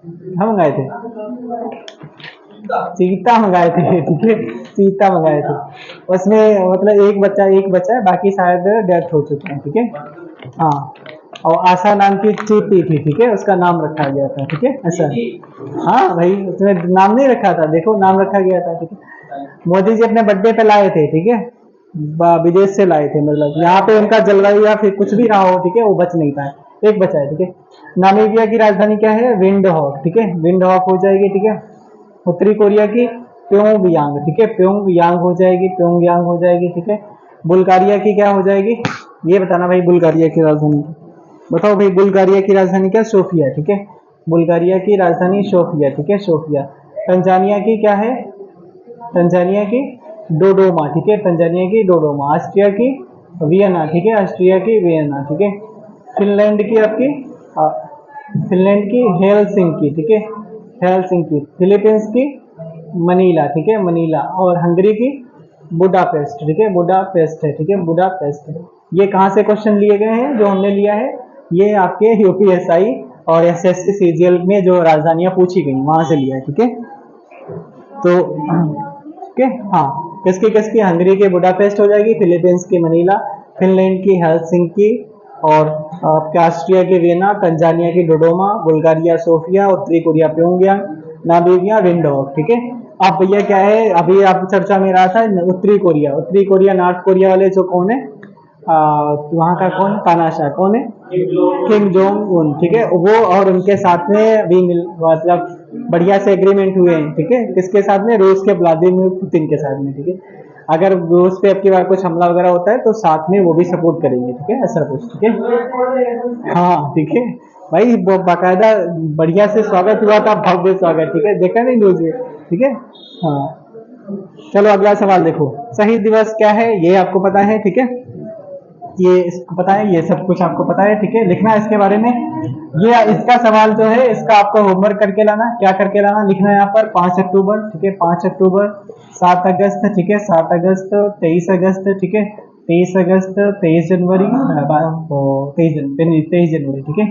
क्या मंगाए थे? चीता मंगाए थे, ठीक है। चीता मंगाए थे। उसमें मतलब एक बच्चा है, बाकी शायद डेथ हो चुके हैं, ठीक है। हाँ, और आशा नाम की चींटी थी, ठीक है। उसका नाम रखा गया था, ठीक है, ऐसा। हाँ भाई, उसमें नाम नहीं रखा था, देखो नाम रखा गया था, ठीक है। मोदी जी अपने बर्थडे पे लाए थे, ठीक है। विदेश से लाए थे, मतलब यहाँ पे उनका जलवायु या फिर कुछ भी रहा हो, ठीक है, वो बच नहीं पाए। एक बचा है, ठीक है। नामीबिया की राजधानी क्या है? विंडहॉक, ठीक है। विंडहॉक हो जाएगी, ठीक है। उत्तरी कोरिया की प्योंगयांग, ठीक है। प्योंगयांग हो जाएगी, प्योंगयांग हो जाएगी, ठीक है। बुल्गारिया की क्या हो जाएगी? ये बताना भाई, बुल्गारिया की राजधानी बताओ भाई। बुल्गारिया की राजधानी क्या? सोफिया, ठीक है। बुल्गारिया की राजधानी सोफिया, ठीक है, सोफिया। तंजानिया की क्या है? तंजानिया की डोडोमा, ठीक है। तंजानिया की डोडोमा। ऑस्ट्रिया की वियना, ठीक है। ऑस्ट्रिया की वियना, ठीक है। फिनलैंड की आपकी फिनलैंड की हेलसिंकी, ठीक है। हेलसिंकी। फिलीपींस की मनीला, ठीक है, मनीला। और हंगरी की बुडापेस्ट, ठीक है। बुडापेस्ट है, ठीक है। बुडापेस्ट है। ये कहाँ से क्वेश्चन लिए गए हैं जो हमने लिया है? ये आपके यूपीएसआई और एसएससी सीजीएल में जो राजधानियां पूछी गई वहां से लिया है, ठीक है। तो ठीक है, हाँ। किसकी किसकी? हंगरी की बुडापेस्ट हो जाएगी, फिलीपींस की मनीला, फिनलैंड की हेलसिंकी, और ऑस्ट्रिया की वियना, तंजानिया की डोडोमा, बुल्गारिया सोफिया, उत्तरी कोरिया प्योंगयांग, नामीबिया विंडहोक, ठीक है। अब भैया क्या है, अभी आप चर्चा में रहा था उत्तरी कोरिया। उत्तरी कोरिया, नॉर्थ कोरिया वाले जो कौन है, वहाँ का कौन? तानाशाह कौन है? किम जोंग उन, ठीक है। वो और उनके साथ में भी मतलब बढ़िया से एग्रीमेंट हुए हैं, ठीक है। किसके साथ में? रूस के व्लादिमीर पुतिन के साथ में, ठीक है। अगर रूस पे अब की बार कुछ हमला वगैरह होता है तो साथ में वो भी सपोर्ट करेंगे, ठीक है, ऐसा कुछ, ठीक है। हाँ, ठीक है भाई, वो बाकायदा बढ़िया से स्वागत हुआ था, भव्य स्वागत, ठीक है। देखा नहीं न्यूज में, ठीक है। हाँ, चलो अगला सवाल देखो। शहीद दिवस क्या है? ये आपको पता है, ठीक है। ये इसको पता है, ये सब कुछ आपको पता है, ठीक है। लिखना है इसके बारे में। ये इसका सवाल जो है, इसका आपको होमवर्क करके लाना। क्या करके लाना? लिखना है यहाँ पर 5 अक्टूबर, ठीक है। 5 अक्टूबर, 7 अगस्त, ठीक है। 7 अगस्त, 23 अगस्त, ठीक है। 23 अगस्त, 23 जनवरी, 23 जनवरी, ठीक है।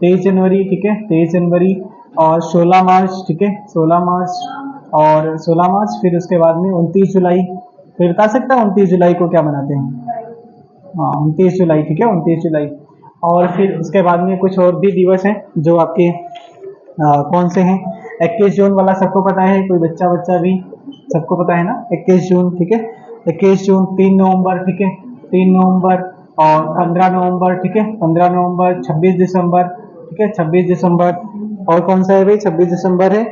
23 जनवरी, ठीक है। 23 जनवरी और 16 मार्च, ठीक है। 16 मार्च और 16 मार्च। फिर उसके बाद में 29 जुलाई। फिर बता सकता है 29 जुलाई को क्या मनाते हैं? हाँ, 29 जुलाई, ठीक है। 29 जुलाई। और फिर उसके बाद में कुछ और भी दिवस हैं जो आपके कौन से हैं? 21 जून वाला सबको पता है, कोई बच्चा बच्चा भी सबको पता है ना, 21 जून, ठीक है। 21 जून, 3 नवंबर, ठीक है, 3 नवंबर, और 15 नवंबर, ठीक है, 15 नवंबर, 26 दिसंबर, ठीक है, 26 दिसंबर, और कौन सा है भाई, 26 दिसंबर है।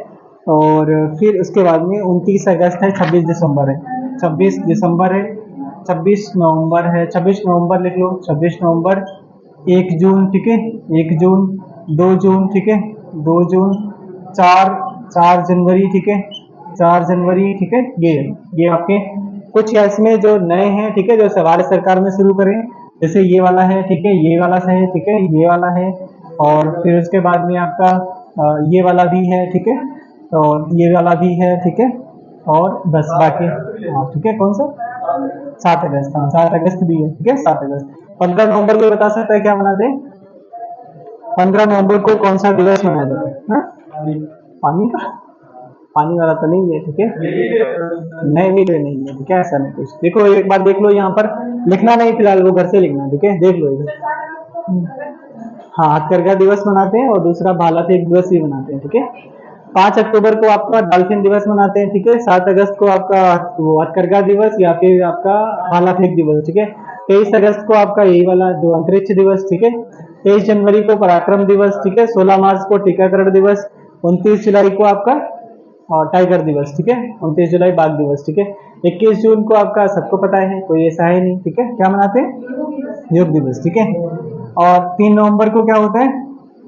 और फिर उसके बाद में 29 अगस्त है, 26 दिसंबर है, 26 दिसंबर है, 26 नवंबर है, 26 नवंबर लिख लो, 26 नवंबर, 1 जून, ठीक है, 1 जून, 2 जून, ठीक है, 2 जून, 4 4 जनवरी, ठीक है, 4 जनवरी, ठीक है। ये आपके कुछ है इसमें जो नए हैं, ठीक है, जो भारत सरकार में शुरू करें, जैसे ये वाला है, ठीक है, ये वाला है, ठीक है, ये वाला है, और फिर उसके बाद में आपका ये वाला भी है, ठीक है, और ये वाला भी है, ठीक है, और बस बाकी, हाँ ठीक है, कौन सा, 7 अगस्त, हाँ 7 अगस्त भी है, ठीक है, 7 अगस्त। 15 नवंबर को बता सकता है क्या मनाते हैं, 15 नवंबर को कौन सा दिवस मनाया जाता है, हाँ? पानी का, पानी वाला तो नहीं है, ठीक है, नहीं नहीं नहीं है, ठीक है, ऐसा नहीं कुछ। देखो एक बार देख लो यहाँ पर, लिखना नहीं फिलहाल, वो घर से लिखना, ठीक है, देख लो इधर। हाँ, हथकरघा दिवस मनाते हैं, और दूसरा भाला फेंक दिवस भी मनाते हैं, ठीक है। 5 अक्टूबर को आपका डॉल्फिन दिवस मनाते हैं, ठीक है। 7 अगस्त को आपका वो हथकरघा दिवस या फिर आपका भाला फेंक दिवस, ठीक है। 23 अगस्त को आपका यही वाला जो अंतरिक्ष दिवस, ठीक है। 23 जनवरी को पराक्रम दिवस, ठीक है। 16 मार्च को टीकाकरण दिवस, 29 जुलाई को आपका और टाइगर दिवस, ठीक है, 29 जुलाई बाघ दिवस, ठीक है। 21 जून को आपका सबको पता है, कोई ऐसा है नहीं, ठीक है, क्या मनाते हैं, योग दिवस, ठीक है। और 3 नवंबर को क्या होता है,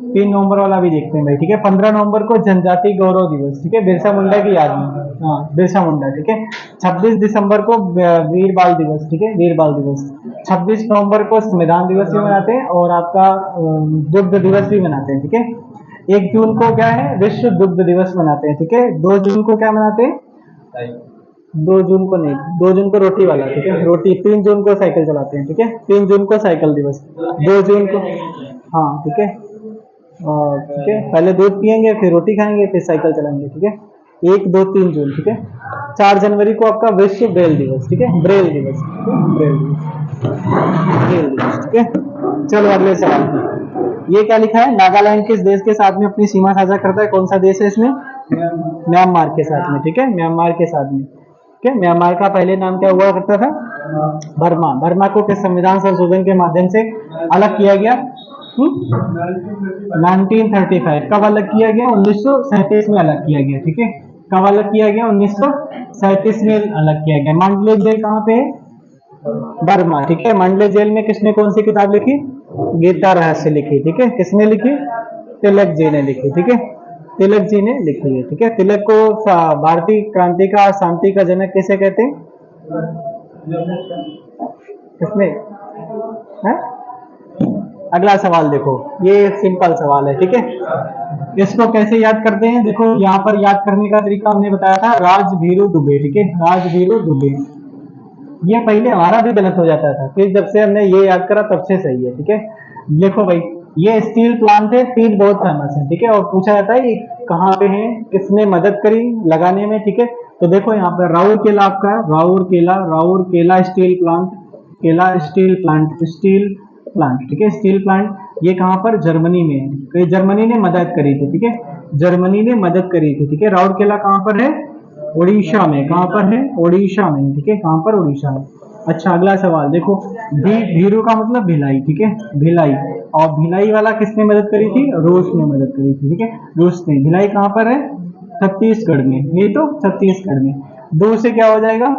3 नवंबर वाला भी देखते हैं भाई, ठीक है। 15 नवंबर को जनजाति गौरव दिवस, ठीक है, बिरसा मुंडा की याद में, हाँ बिरसा मुंडा, ठीक है। 26 दिसंबर को वीर बाल दिवस, ठीक है, वीर बाल दिवस। 26 नवंबर को संविधान दिवस भी मनाते हैं, और आपका दुग्ध दिवस भी मनाते हैं, ठीक है। 1 जून को क्या है, विश्व दुग्ध दिवस मनाते हैं, ठीक है। 2 जून को क्या मनाते हैं, 2 जून को नहीं, 2 जून को रोटी वाला, ठीक है, रोटी। 3 जून को साइकिल चलाते हैं, ठीक है, 3 जून को साइकिल दिवस। 2 जून को, हाँ ठीक है, और ठीक है, पहले दूध पियेंगे, फिर रोटी खाएंगे, फिर साइकिल चलाएंगे, ठीक है। 1 2 3 जून, ठीक है। 4 जनवरी को आपका विश्व ब्रेल दिवस, ठीक है, ब्रेल दिवस, ब्रेल दिवस, ब्रेल दिवस, ठीक है। चलो अगले सवाल, ये क्या लिखा है, नागालैंड किस देश के साथ में अपनी सीमा साझा करता है, कौन सा देश है इसमें, म्यांमार के साथ में, ठीक है, म्यांमार के साथ में, ठीक है। म्यांमार का पहले नाम क्या हुआ करता था, बर्मा। बर्मा को किस संविधान संशोधन के माध्यम से अलग किया गया, 1935। कब अलग किया गया, 1937 में अलग किया गया, ठीक है। कब अलग किया गया, 1937 में अलग किया गया। मांडले जेल कहाँ पे है, बर्मा, ठीक है। मांडले जेल में किसने कौन सी किताब लिखी, गीता रहस्य लिखी, ठीक है, किसने लिखी, तिलक जी ने लिखी, ठीक है, तिलक जी ने लिखी है, ठीक है। तिलक को भारतीय क्रांति का, शांति का जनक किसे कहते हैं, किसने है? अगला सवाल देखो, ये सिंपल सवाल है, ठीक है। इसको कैसे याद करते हैं, देखो यहाँ पर याद करने का तरीका हमने बताया था, राजभीरू दुबे, ठीक है, राजभीरू दुबे। ये पहले हमारा भी गलत हो जाता था, फिर जब से हमने ये याद करा तब से सही है, ठीक है। देखो भाई, ये स्टील प्लांट है, स्टील बहुत फेमस है, ठीक है, और पूछा जाता है कहाँ पे है, किसने मदद करी लगाने में, ठीक है। तो देखो यहाँ पर राउरकेला आपका, राउरकेला, राउरकेला स्टील प्लांट, केला स्टील प्लांट, स्टील प्लांट, ठीक है, स्टील प्लांट। ये कहाँ पर, जर्मनी में है, तो जर्मनी ने मदद करी थी, ठीक है, जर्मनी ने मदद करी थी, ठीक है। राउरकेला कहाँ पर है, उड़ीसा में, कहाँ पर है, उड़ीसा में, ठीक है, कहाँ पर, उड़ीसा में। अच्छा अगला सवाल देखो, भीरू का मतलब भिलाई, ठीक है, भिलाई। और भिलाई वाला किसने मदद करी थी, रूस ने मदद करी थी, ठीक है, रूस ने। भिलाई कहाँ पर है, छत्तीसगढ़ में, ये तो छत्तीसगढ़ में। दो से क्या हो जाएगा,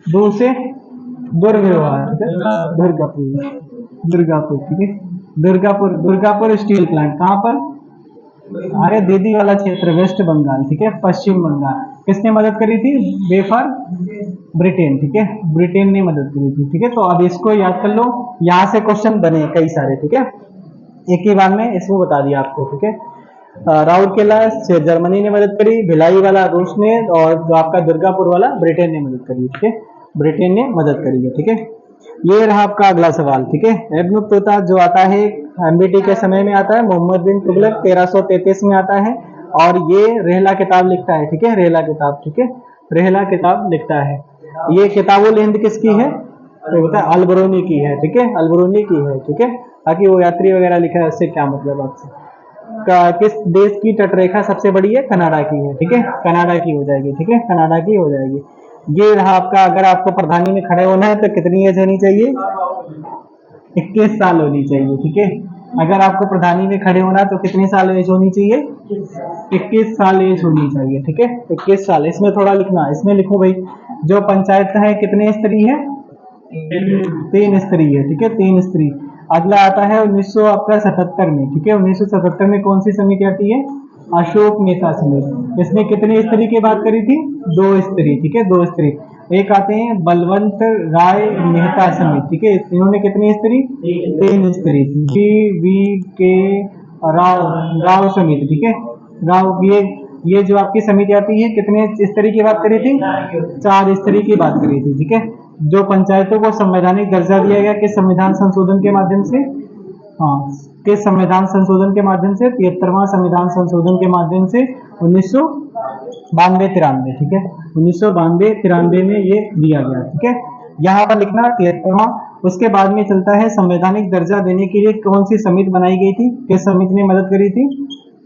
दो से दुर्ग हुआ, ठीक है, दुर्गापुर, दुर्गापुर, ठीक है, दुर्गापुर, दुर्गापुर स्टील प्लांट कहाँ पर, अरे दीदी वाला क्षेत्र, वेस्ट बंगाल, ठीक है, पश्चिम बंगाल। किसने मदद करी थी, बेफर ब्रिटेन, ठीक है, ब्रिटेन ने मदद करी थी, ठीक है। तो अब इसको याद कर लो, यहाँ से क्वेश्चन बने कई सारे, ठीक है, एक ही बार में इसको बता दिया आपको, ठीक है। राउरकेला से जर्मनी ने मदद करी, भिलाई वाला रूस ने, और जो आपका दुर्गापुर वाला ब्रिटेन ने मदद करी, ठीक है, ब्रिटेन ने मदद करी है, ठीक है। ये रहा आपका अगला सवाल, ठीक है। एबनुक तोता जो आता है एमबीटी के समय में आता है, मोहम्मद बिन तुगलक 1333 में आता है, और ये रेहला किताब लिखता है, ठीक है, रेहला किताब, ठीक है, रेहला किताब लिखता है। ये किताबुल हिंद किसकी है, तो बता अलबरूनी की है, ठीक है, अलबरूनी की है, ठीक है। बाकी वो यात्री वगैरह लिखा है, उससे क्या मतलब आपसे। किस देश की तटरेखा सबसे बड़ी है? कनाडा की है, ठीक है, कनाडा की हो जाएगी, ठीक है, कनाडा की हो जाएगी। ये रहा आपका, अगर आपको प्रधानी में खड़े होना है तो कितनी एज होनी चाहिए? 21 साल होनी चाहिए, ठीक है। अगर आपको प्रधानी में खड़े होना है तो कितनी साल एज होनी चाहिए? 21 साल एज होनी चाहिए, ठीक है, 21 साल। इसमें थोड़ा लिखना, इसमें लिखो भाई, जो पंचायत है कितने स्तरीय है? 3 स्तरीय है, ठीक है, 3 स्तरीय। अगला आता है 1977 में, ठीक है, 1977 में कौन सी समिति आती है? अशोक मेहता समिति। इसमें कितने स्तरीय की बात करी थी? 2 स्तरीय, ठीक है, 2 स्तरीय। एक आते हैं बलवंत राय मेहता समिति, ठीक है, इन्होंने कितने स्तरीय? 3 स्तरीय। जी वी के राव राव समिति, ठीक है, राव, ये जो आपकी समिति आती है कितने स्तरीय की बात करी थी? 4 स्तरीय की बात करी थी, ठीक है। जो पंचायतों को संवैधानिक दर्जा दिया गया किस संविधान संशोधन के माध्यम से? हाँ, किस संविधान संशोधन के माध्यम से? 73वां संविधान संशोधन के माध्यम से 1992-93, ठीक है, 1992-93 में ये दिया गया, ठीक है। यहाँ पर लिखना 73वां। उसके बाद में चलता है संवैधानिक दर्जा देने के लिए कौन सी समिति बनाई गई थी? किस समिति ने मदद करी थी?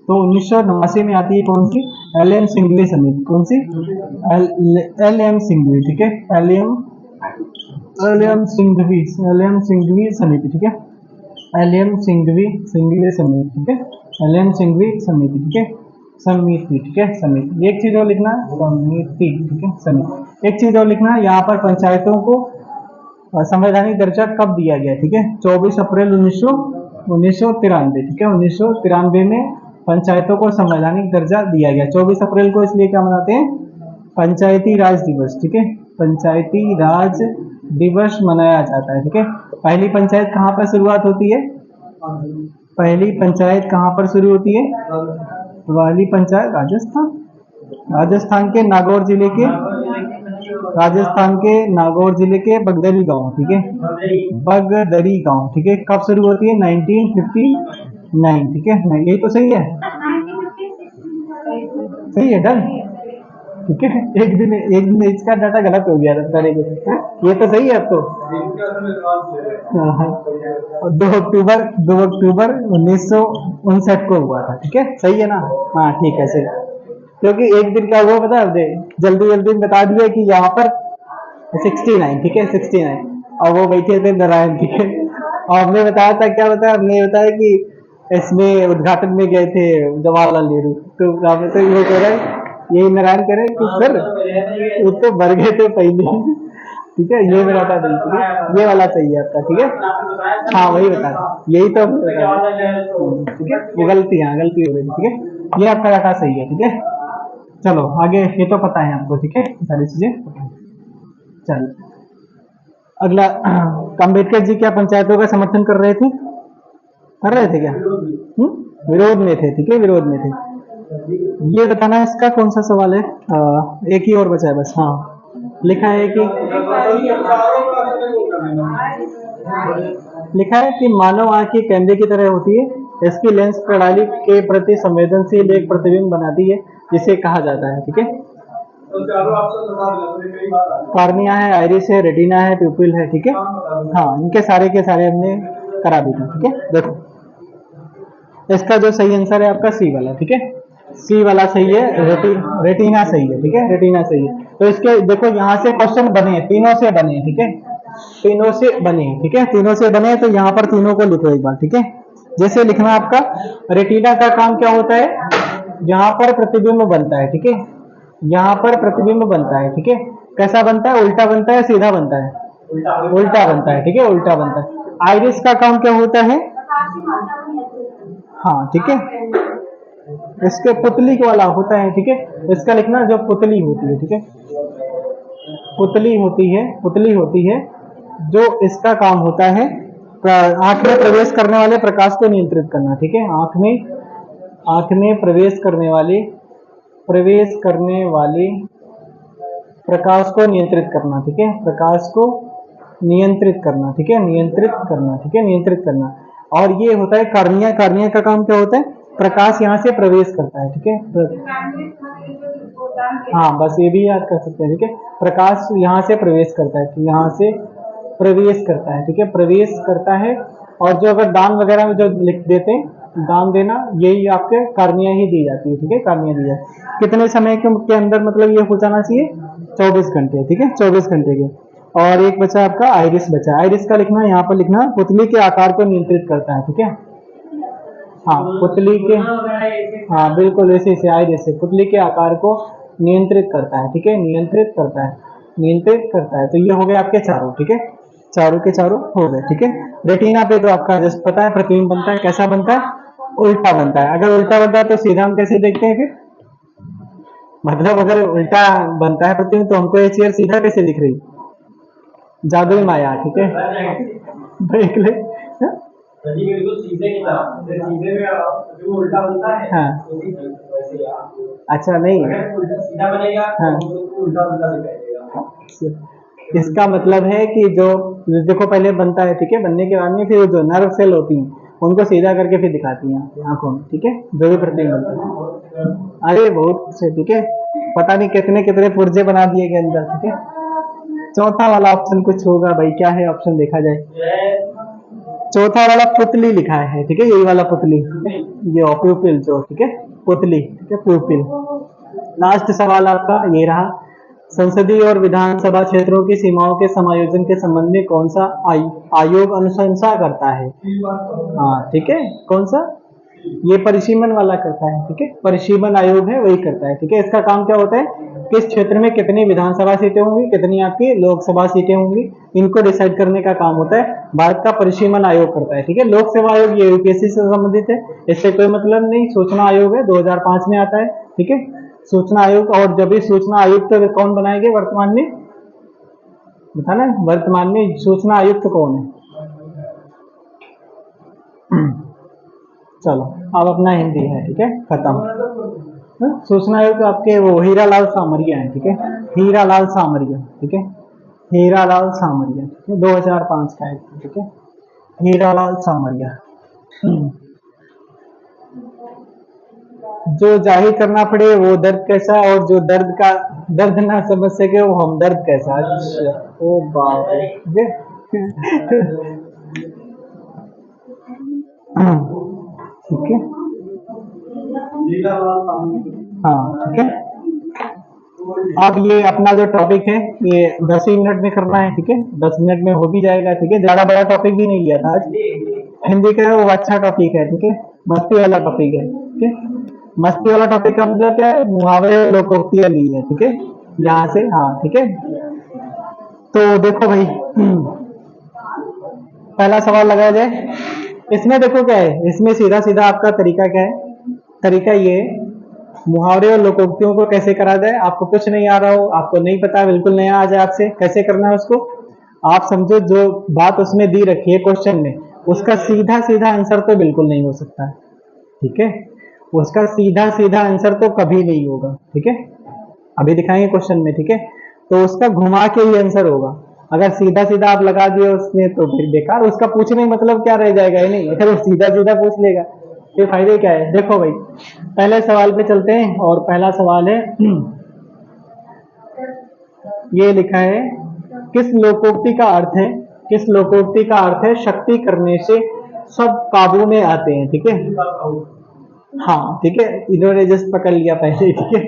तो 1989 में आती है कौन सी? एल.एम. सिंघवी समिति। कौन सी? एल.एम. सिंघवी, ठीक है, एल.एम. सिंघवी समिति, ठीक है, एल.एम. सिंघवी समिति, ठीक है, एल.एम. सिंघवी समिति, ठीक है, समिति, ठीक है, समिति। एक चीज और लिखना, समिति, ठीक है, समिति। एक चीज और लिखना, यहाँ पर पंचायतों को संवैधानिक दर्जा कब दिया गया? ठीक है, 24 अप्रैल 1993, ठीक है, 1993 में पंचायतों को संवैधानिक दर्जा दिया गया। 24 अप्रैल को इसलिए क्या मनाते हैं? पंचायती राज दिवस, ठीक है, पंचायती राज दिवस मनाया जाता है, ठीक है। पहली पंचायत कहाँ पर शुरुआत होती है? पहली पंचायत कहाँ पर शुरू होती है? पहली पंचायत राजस्थान के नागौर जिले के बगदरी गांव, ठीक है, बगदरी गांव, ठीक है। कब शुरू होती है? 1959, ठीक है, यही तो सही है, सही है, डन, ठीक है। एक दिन इसका डाटा गलत हो गया था तरीके से, ये तो सही है अब तो। 2 अक्टूबर 1959 को हुआ था, ठीक है, सही है ना? हाँ, ठीक है, सही। क्योंकि एक दिन का हुआ पता है, जल्दी जल्दी बता दिया कि यहाँ पर 69, ठीक है, 69, और वो बैठे थे नारायण, ठीक है, और हमने बताया था, क्या बताया हमने? बताया कि इसमें उद्घाटन में गए थे जवाहरलाल नेहरू, तो आपने तो ये कह रहा है, यही नारायण कह रहे हैं कि सर वो तो मर गए थे पहले, ठीक है, ये मेरा था नहीं, ठीक है, ये वाला सही है आपका, ठीक है, हाँ वही बता, यही तो, ठीक है, वो गलती हो गई, ठीक है, ये आपका डाटा सही है, ठीक है। चलो आगे, ये तो पता है आपको, ठीक है, सारी चीजें। चलो अगला, अम्बेडकर जी क्या पंचायतों का समर्थन कर रहे थे? क्या? विरोध में थे, ठीक है, विरोध में थे। ये बताना है इसका कौन सा सवाल है? एक ही और बचा है बस। हाँ, लिखा है कि मानव आंख की कैमरे की तरह होती है, इसकी लेंस प्रणाली के प्रति संवेदनशील एक प्रतिबिंब बनाती है, जिसे कहा जाता है, ठीक है। कॉर्निया है, आइरिस है, रेटिना है, प्यूपिल है, ठीक है। हाँ, इनके सारे के सारे हमने करा दी थी, ठीक है। देखो इसका जो सही आंसर है आपका सी वाला, ठीक है, सी वाला सही है, रेटिना सही है, ठीक है, रेटिना सही है। तो इसके देखो यहाँ से क्वेश्चन बने, तीनों से बने, ठीक है, तीनों से बने, ठीक है, तीनों से बने, तो यहाँ पर तीनों को लिखो एक बार, ठीक है। जैसे लिखना आपका, रेटिना का काम क्या होता है? यहाँ पर प्रतिबिंब बनता है, ठीक है, यहाँ पर प्रतिबिंब बनता है, ठीक है। कैसा बनता है? उल्टा बनता है, सीधा बनता है? उल्टा बनता है, ठीक है, उल्टा बनता है। आइरिस का काम क्या होता है? हाँ, ठीक है, इसके पुतली वाला होता है, ठीक है। इसका लिखना जो पुतली होती है, ठीक है, पुतली होती है, जो इसका काम होता है आंख में प्रवेश करने वाले प्रकाश को नियंत्रित करना, ठीक है, आंख में प्रवेश करने वाले प्रकाश को नियंत्रित करना, ठीक है, प्रकाश को नियंत्रित करना, ठीक है, नियंत्रित करना। और ये होता है कार्निया का काम क्या होता है? प्रकाश यहाँ से प्रवेश करता है, ठीक है, हाँ बस ये भी याद कर सकते हैं, ठीक है, प्रकाश यहाँ से प्रवेश करता है, यहाँ से प्रवेश करता है, ठीक है, प्रवेश करता है। और जो अगर दान वगैरह में जो लिख देते हैं दान देना, यही आपके कार्निया ही दी जाती है, ठीक है, कार्निया दी जाती है। कितने समय के अंदर मतलब ये हो जाना चाहिए? 24 घंटे, ठीक है, 24 घंटे के। और एक बचा आपका आइरिस बचा, आइरिस का लिखना यहाँ पर लिखना, पुतली के आकार को नियंत्रित करता है, ठीक है। हाँ, पुतली के, हाँ बिल्कुल इसी से, आइरिस से पुतली के आकार को नियंत्रित करता है, ठीक है, नियंत्रित करता है, नियंत्रित करता है। तो ये हो गए आपके चारों, ठीक है, चारों के चारों हो गए, ठीक है। रेटिना पे तो आपका जस्ट पता है प्रतिबिंब बनता है, कैसा बनता है? उल्टा बनता है। अगर उल्टा बनता है तो सीधा हम कैसे देखते हैं फिर? मतलब अगर उल्टा बनता है प्रतिबिंब तो हमको ये चेयर सीधा कैसे दिख रही? जादुई माया, ठीक है, देख ले। हाँ? बिल्कुल सीधे की तरफ, सीधे में जो उल्टा बनता है, हाँ, वैसे अच्छा नहीं, उल्टा सीधा बनेगा, हाँ, उल्टा उल्टा दिखाई देगा। इसका मतलब है कि जो देखो पहले बनता है, ठीक है, बनने के बाद में फिर जो नर्व सेल होती हैं उनको सीधा करके फिर दिखाती हैं आंखों में, ठीक है, जो भी प्रतिबिंब बनता है। अरे बहुत अच्छे, ठीक है, पता नहीं कितने कितने पुर्जे बना दिए गए अंदर, ठीक है। चौथा वाला ऑप्शन कुछ होगा भाई, क्या है ऑप्शन देखा जाए। चौथा वाला पुतली लिखा है, ठीक है, यही वाला पुतली, ये प्यूपिल जो, ठीक है, पुतली, ठीक है, प्यूपिल। लास्ट सवाल आपका ये रहा, संसदीय और विधानसभा क्षेत्रों की सीमाओं के समायोजन के संबंध में कौन सा आयोग अनुशंसा करता है? हाँ ठीक है, कौन सा? ये परिसीमन वाला करता है, ठीक है, परिसीमन आयोग है वही करता है, ठीक है। इसका काम क्या होता है? किस क्षेत्र में कितनी विधानसभा सीटें होंगी, कितनी आपकी लोकसभा सीटें होंगी, इनको डिसाइड करने का काम होता है, भारत का परिसीमन आयोग करता है, ठीक है। लोक सेवा आयोग ये यूपीएससी से संबंधित है, इससे कोई मतलब नहीं। सूचना आयोग है, 2005 में आता है, ठीक है, सूचना आयोग। और जब भी सूचना आयुक्त तो कौन बनाएंगे वर्तमान में, बताना, वर्तमान में सूचना आयुक्त कौन है? चलो अब अपना हिंदी है, ठीक है, खत्म। सूचना आयुक्त तो आपके वो हीरालाल सामरिया है, ठीक है, हीरालाल सामरिया, ठीक है, हीरालाल सामरिया, ठीक है, 2005 का है, ठीक है, हीरालाल सामरिया। जो जाहिर करना पड़े वो दर्द कैसा, और जो दर्द ना समझ सके वो हमदर्द कैसा। अच्छा, ओ बाप रे, ठीक है, हाँ ठीक है। अब ये अपना जो टॉपिक है ये 10 ही मिनट में करना है, ठीक है, 10 मिनट में हो भी जाएगा, ठीक है, ज्यादा बड़ा टॉपिक भी नहीं लिया था आज। हिंदी का है वो अच्छा टॉपिक है, ठीक है, मस्ती वाला टॉपिक है, ठीक है। मस्ती वाला टॉपिक का मतलब क्या है? मुहावरे और लोकोक्तियां ली है, ठीक है, यहाँ से, हाँ ठीक है। तो देखो भाई, पहला सवाल लगाया जाए। इसमें देखो क्या है, इसमें सीधा सीधा आपका तरीका क्या है? तरीका ये है, मुहावरे और लोकोक्तियों को कैसे करा जाए। आपको कुछ नहीं आ रहा हो, आपको नहीं पता, बिल्कुल नया आ जाए आपसे, कैसे करना है उसको आप समझो। जो बात उसमें दी रखी है क्वेश्चन में, उसका सीधा सीधा आंसर तो बिल्कुल नहीं हो सकता, ठीक है, उसका सीधा सीधा आंसर तो कभी नहीं होगा, ठीक है, अभी दिखाएंगे क्वेश्चन में, ठीक है। तो उसका घुमा के ही आंसर होगा। अगर सीधा सीधा आप लगा दिए उसमें तो फिर बेकार, उसका पूछने मतलब क्या रह जाएगा ही नहीं, अगर वो सीधा सीधा पूछ लेगा फिर फायदे क्या है। देखो भाई, पहले सवाल पे चलते हैं, और पहला सवाल है, ये लिखा है, किस लोकोक्ति का अर्थ है, किस लोकोक्ति का अर्थ है शक्ति करने से सब काबू में आते हैं, ठीक है। हाँ ठीक है, इन्होंने जस्ट पकड़ लिया पहले, ठीक है।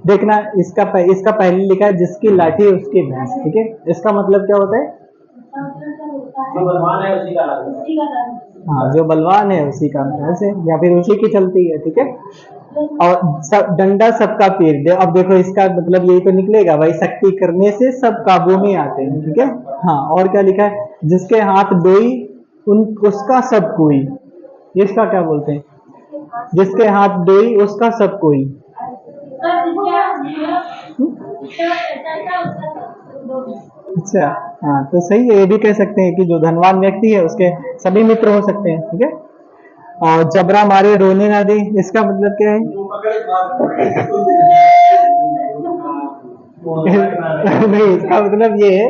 देखना, इसका पहले लिखा है, जिसकी लाठी उसकी भैंस, ठीक है। इसका मतलब क्या होता है? जो बलवान है उसी का लाठी, हाँ, जो बलवान है उसी का भैंस है, या फिर उसी की चलती है, ठीक है। और डंडा सबका पीर दे, अब देखो इसका मतलब यही तो निकलेगा भाई, शक्ति करने से सब काबू में आते हैं, ठीक है। हाँ, और क्या लिखा है, जिसके हाथ डोई उन उसका सब कोई, इसका क्या बोलते हैं? जिसके हाथ डोई उसका सब कोई। अच्छा, हाँ तो सही है, ये भी कह सकते हैं कि जो धनवान व्यक्ति है उसके सभी मित्र हो सकते हैं, ठीक है। और जबरा मारे रोने ना दे, इसका मतलब क्या है? नहीं, इसका मतलब ये है,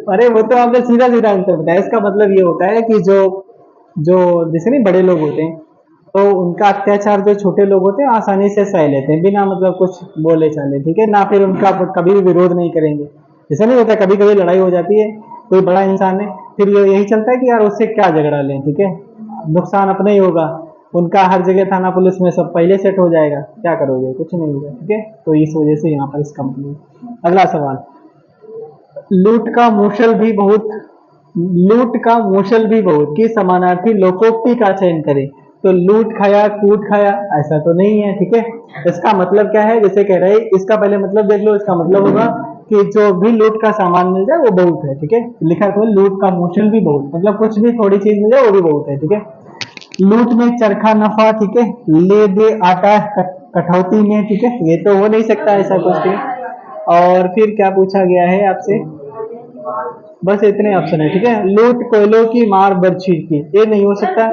अरे वो तो आपने सीधा सीधा आंसर बताया। इसका मतलब ये होता है कि जो जो जैसे नहीं बड़े लोग होते हैं, तो उनका अत्याचार जो छोटे लोग होते हैं आसानी से सह लेते हैं बिना मतलब कुछ बोले चाले, ठीक है ना, फिर उनका कभी भी विरोध नहीं करेंगे। ऐसा नहीं होता, कभी कभी लड़ाई हो जाती है, कोई बड़ा इंसान है, फिर ये यही चलता है कि यार उससे क्या झगड़ा लें, ठीक है, नुकसान अपना ही होगा। उनका हर जगह थाना पुलिस में सब पहले सेट हो जाएगा, क्या करोगे, कुछ नहीं होगा, ठीक है। तो इस वजह से यहाँ पर इसका मतलब। अगला सवाल, लूट का मूशल भी बहुत, लूट का मूशल भी बहुत की समानार्थी लोकोक्ति का चयन करें। तो लूट खाया कूट खाया ऐसा तो नहीं है, ठीक है। इसका मतलब क्या है, जैसे कह रहे हैं, इसका पहले मतलब देख लो। इसका मतलब होगा कि जो भी लूट का सामान मिल जाए वो बहुत है, ठीक है। लिखा है लूट का मूशल भी बहुत, मतलब कुछ भी थोड़ी चीज मिल जाए वो भी बहुत है, ठीक है। लूट में चरखा नफा, ठीक है। ले दे आटा कटौती में, ठीक है, ये तो हो नहीं सकता ऐसा कुछ, ठीक है। और फिर क्या पूछा गया है आपसे, बस इतने ऑप्शन है, ठीक है। लूट कोयलों की मार बर्छी की, ये नहीं हो सकता,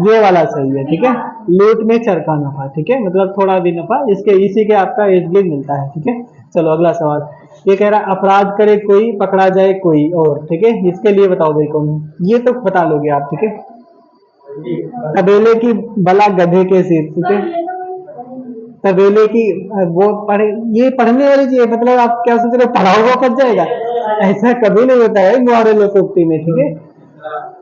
ये वाला सही है, ठीक है। लूट में चरखा नफा, ठीक है, मतलब थोड़ा भी नफा, इसके इसी के आपका एजलिन मिलता है, ठीक है। चलो अगला सवाल, ये कह रहा अपराध करे कोई पकड़ा जाए कोई और, ठीक है। इसके लिए बताओ भाई कौन, ये तो बता लोगे आप, ठीक है। तबेले की बला गधे के सिर, ठीक है। तबेले की वो पढ़े, ये पढ़ने वाली चीज है, मतलब आप क्या सोच रहे हो पढ़ा हुआ फंस जाएगा, ऐसा कभी नहीं होता है मुहावरे लोकोक्ति में, ठीक है।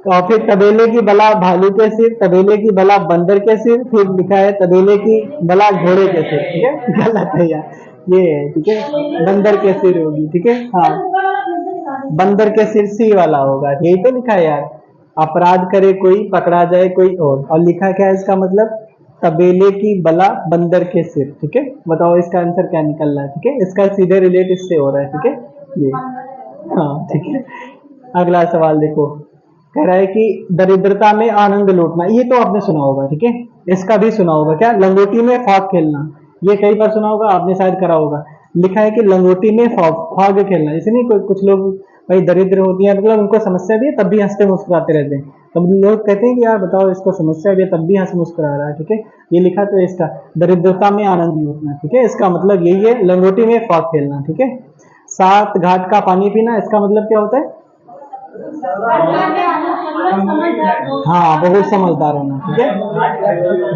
और फिर तबेले की बला भालू के सिर, तबेले की बला बंदर के सिर, फिर लिखा है तबेले की बला घोड़े के सिर, ठीक है। गलत है यार, ये है, ठीक है, बंदर के सिर होगी, ठीक है। हाँ, बंदर के सिर सी वाला होगा, यही तो लिखा है यार। अपराध करे कोई पकड़ा जाए कोई और लिखा क्या है इसका मतलब, तबेले की बला बंदर के सिर, ठीक है। बताओ इसका आंसर क्या निकल रहा है, ठीक है। इसका सीधे रिलेट इससे हो रहा है, ठीक है ये। हाँ ठीक है। अगला सवाल देखो, कह रहा है कि दरिद्रता में आनंद लूटना, ये तो आपने सुना होगा, ठीक है। इसका भी सुना होगा क्या, लंगोटी में फाग खेलना, ये कई बार सुना होगा आपने, शायद करा होगा। लिखा है कि लंगोटी में फाग खेलना, जैसे नहीं कुछ लोग भाई दरिद्र होती है, मतलब उनको समस्या भी है तब भी हंसते मुस्कुराते रहते हैं, तब लोग कहते हैं कि यार बताओ इसको समस्या भी है तब भी हंस मुस्कुरा रहा है, ठीक है। ये लिखा तो इसका दरिद्रता में आनंद लूटना, ठीक है, इसका मतलब यही है, लंगोटी में फाग खेलना, ठीक है। सात घाट का पानी पीना, इसका मतलब क्या होता है, हाँ बहुत समझदार होना, ठीक है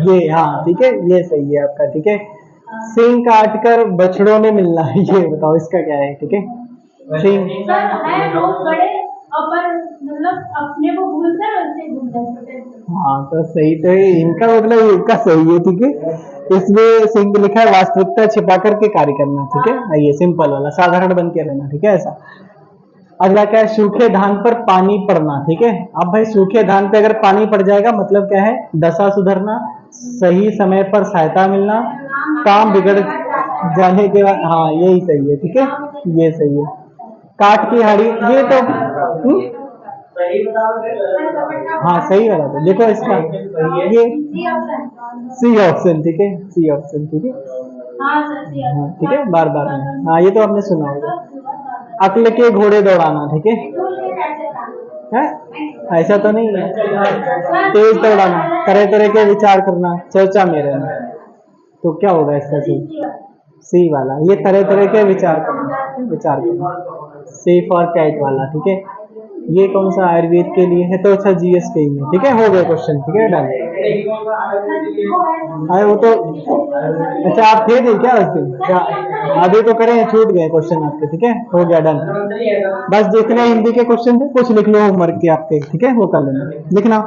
ये, हाँ ठीक है, ये सही है आपका, ठीक है। सिंह काट कर बछड़ों में मिलना, ये बताओ इसका क्या है, ठीक है। सिंह है बहुत बड़े, अपन मतलब अपने को भूलते हैं वैसे भूल जाते हैं। हाँ तो सही तो है, इनका मतलब इनका सही है, ठीक है। इसमें सिंह लिखा है वास्तविकता छिपा करके कार्य करना, ठीक है, ये सिंपल वाला साधारण बन के रहना, ठीक है ऐसा। अगला क्या है, सूखे धान पर पानी पड़ना, ठीक है। अब भाई सूखे धान पे अगर पानी पड़ जाएगा मतलब क्या है, दशा सुधरना, सही समय पर सहायता मिलना, काम बिगड़ जाने के बाद, हाँ यही सही है, ठीक है, ये सही है। काट की हाड़ी, ये तो हाँ सही वाला था, देखो इसका ये सी ऑप्शन, ठीक है, सी ऑप्शन, ठीक है। हाँ ठीक है, बार बार हाँ ये तो आपने सुना होगा। अक्ल के घोड़े दौड़ाना, ठीक है, ऐसा तो नहीं है। तेज दौड़ाना, तरह तरह के विचार करना, चर्चा में रहना, तो क्या होगा इसका सी वाला, ये तरह तरह के विचार करना, विचार करना, सेफ और कैट वाला, ठीक है। ये कौन सा आयुर्वेद के लिए है, तो अच्छा जीएस के ही है, ठीक है, हो गए क्वेश्चन, ठीक है डन। अरे वो तो अच्छा आप थे नहीं क्या उस दिन, अभी तो करें छूट गए क्वेश्चन आपके, ठीक है, हो गया डन। बस जितने हिंदी के क्वेश्चन थे कुछ लिख लो होमवर्क के आपके, ठीक है, वो कर लेना, लिखना।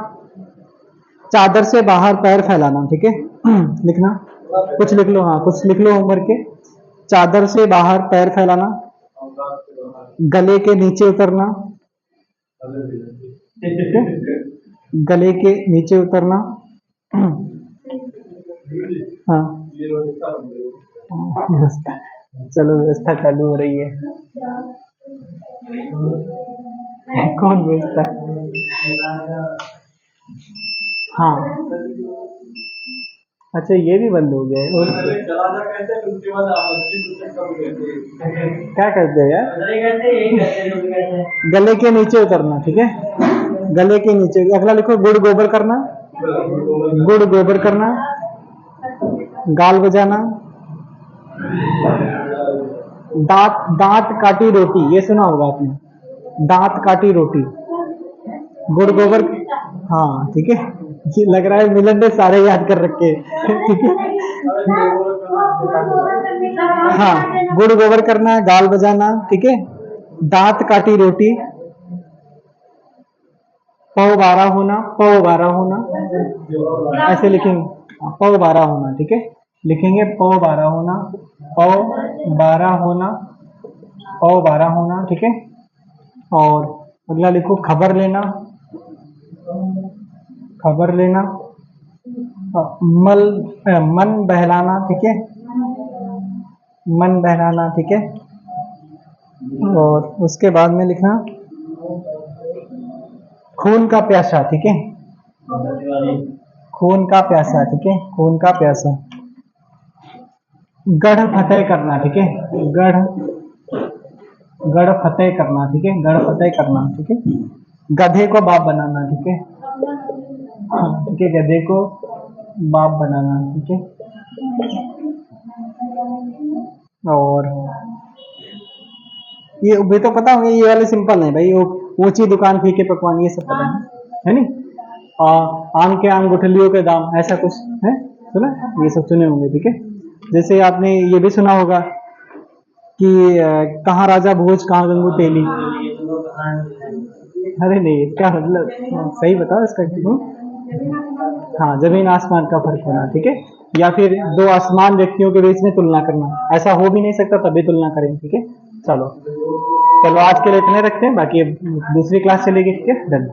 चादर से बाहर पैर फैलाना, ठीक है लिखना, कुछ लिख लो, हाँ कुछ लिख लो होमवर्क के। चादर से बाहर पैर फैलाना, गले के नीचे उतरना, ठीक है, गले के नीचे उतरना, हाँ व्यवस्था, चलो व्यवस्था चालू हो रही है, कौन व्यवस्था, हाँ अच्छा ये भी बंद हो गया है, और क्या करते हैं यार, गले के नीचे उतरना, ठीक है, गले के नीचे। अगला लिखो, गुड़ गोबर करना, गुड़ गोबर करना, गाल बजाना, दांत दांत काटी रोटी, ये सुना होगा आपने, दांत काटी रोटी, गुड़ गोबर, हाँ ठीक है, ये लग रहा है मिलन ने सारे याद कर रखे हैं, ठीक है। हाँ गुड़ गोबर करना, गाल बजाना, ठीक है, दांत काटी रोटी, पवबारा होना, पवबारा होना, ऐसे लिखेंगे। पवबारा होना, ठीक है, लिखेंगे पवबारा होना, पवबारा होना, पवबारा होना, ठीक है। और अगला लिखो खबर लेना, खबर लेना, मन बहलाना, ठीक है, मन बहलाना, ठीक है। और उसके बाद में लिखना खून का प्यासा, ठीक है, खून का प्यासा, ठीक है, खून का प्यासा। गढ़ फतेह करना, ठीक है, गढ़, गढ़ फतेह करना, ठीक है, गढ़ फतेह करना, ठीक है। गधे को बाप बनाना, ठीक है, हाँ, ठीक है, गधे को बाप बनाना, ठीक है। और ये भी तो पता होंगे, ये वाले सिंपल है भाई, वो ऊंची दुकान फीके पकवान, ये सब पता है नहीं। आम के आम गुठलियों के दाम, ऐसा कुछ है, सुना, ये सब सुने होंगे, ठीक है। जैसे आपने ये भी सुना होगा कि कहाँ राजा भोज कहाँ गंगू तेली। अरे नहीं, क्या मतलब, सही बताओ इसका। हाँ, जमीन आसमान का फर्क होना, ठीक है। या फिर दो आसमान व्यक्तियों के बीच में तुलना करना, ऐसा हो भी नहीं सकता तभी तुलना करें, ठीक है। चलो, चलो आज के लिए इतने रखते हैं, बाकी अब दूसरी क्लास चलेगी, ठीक है, डन।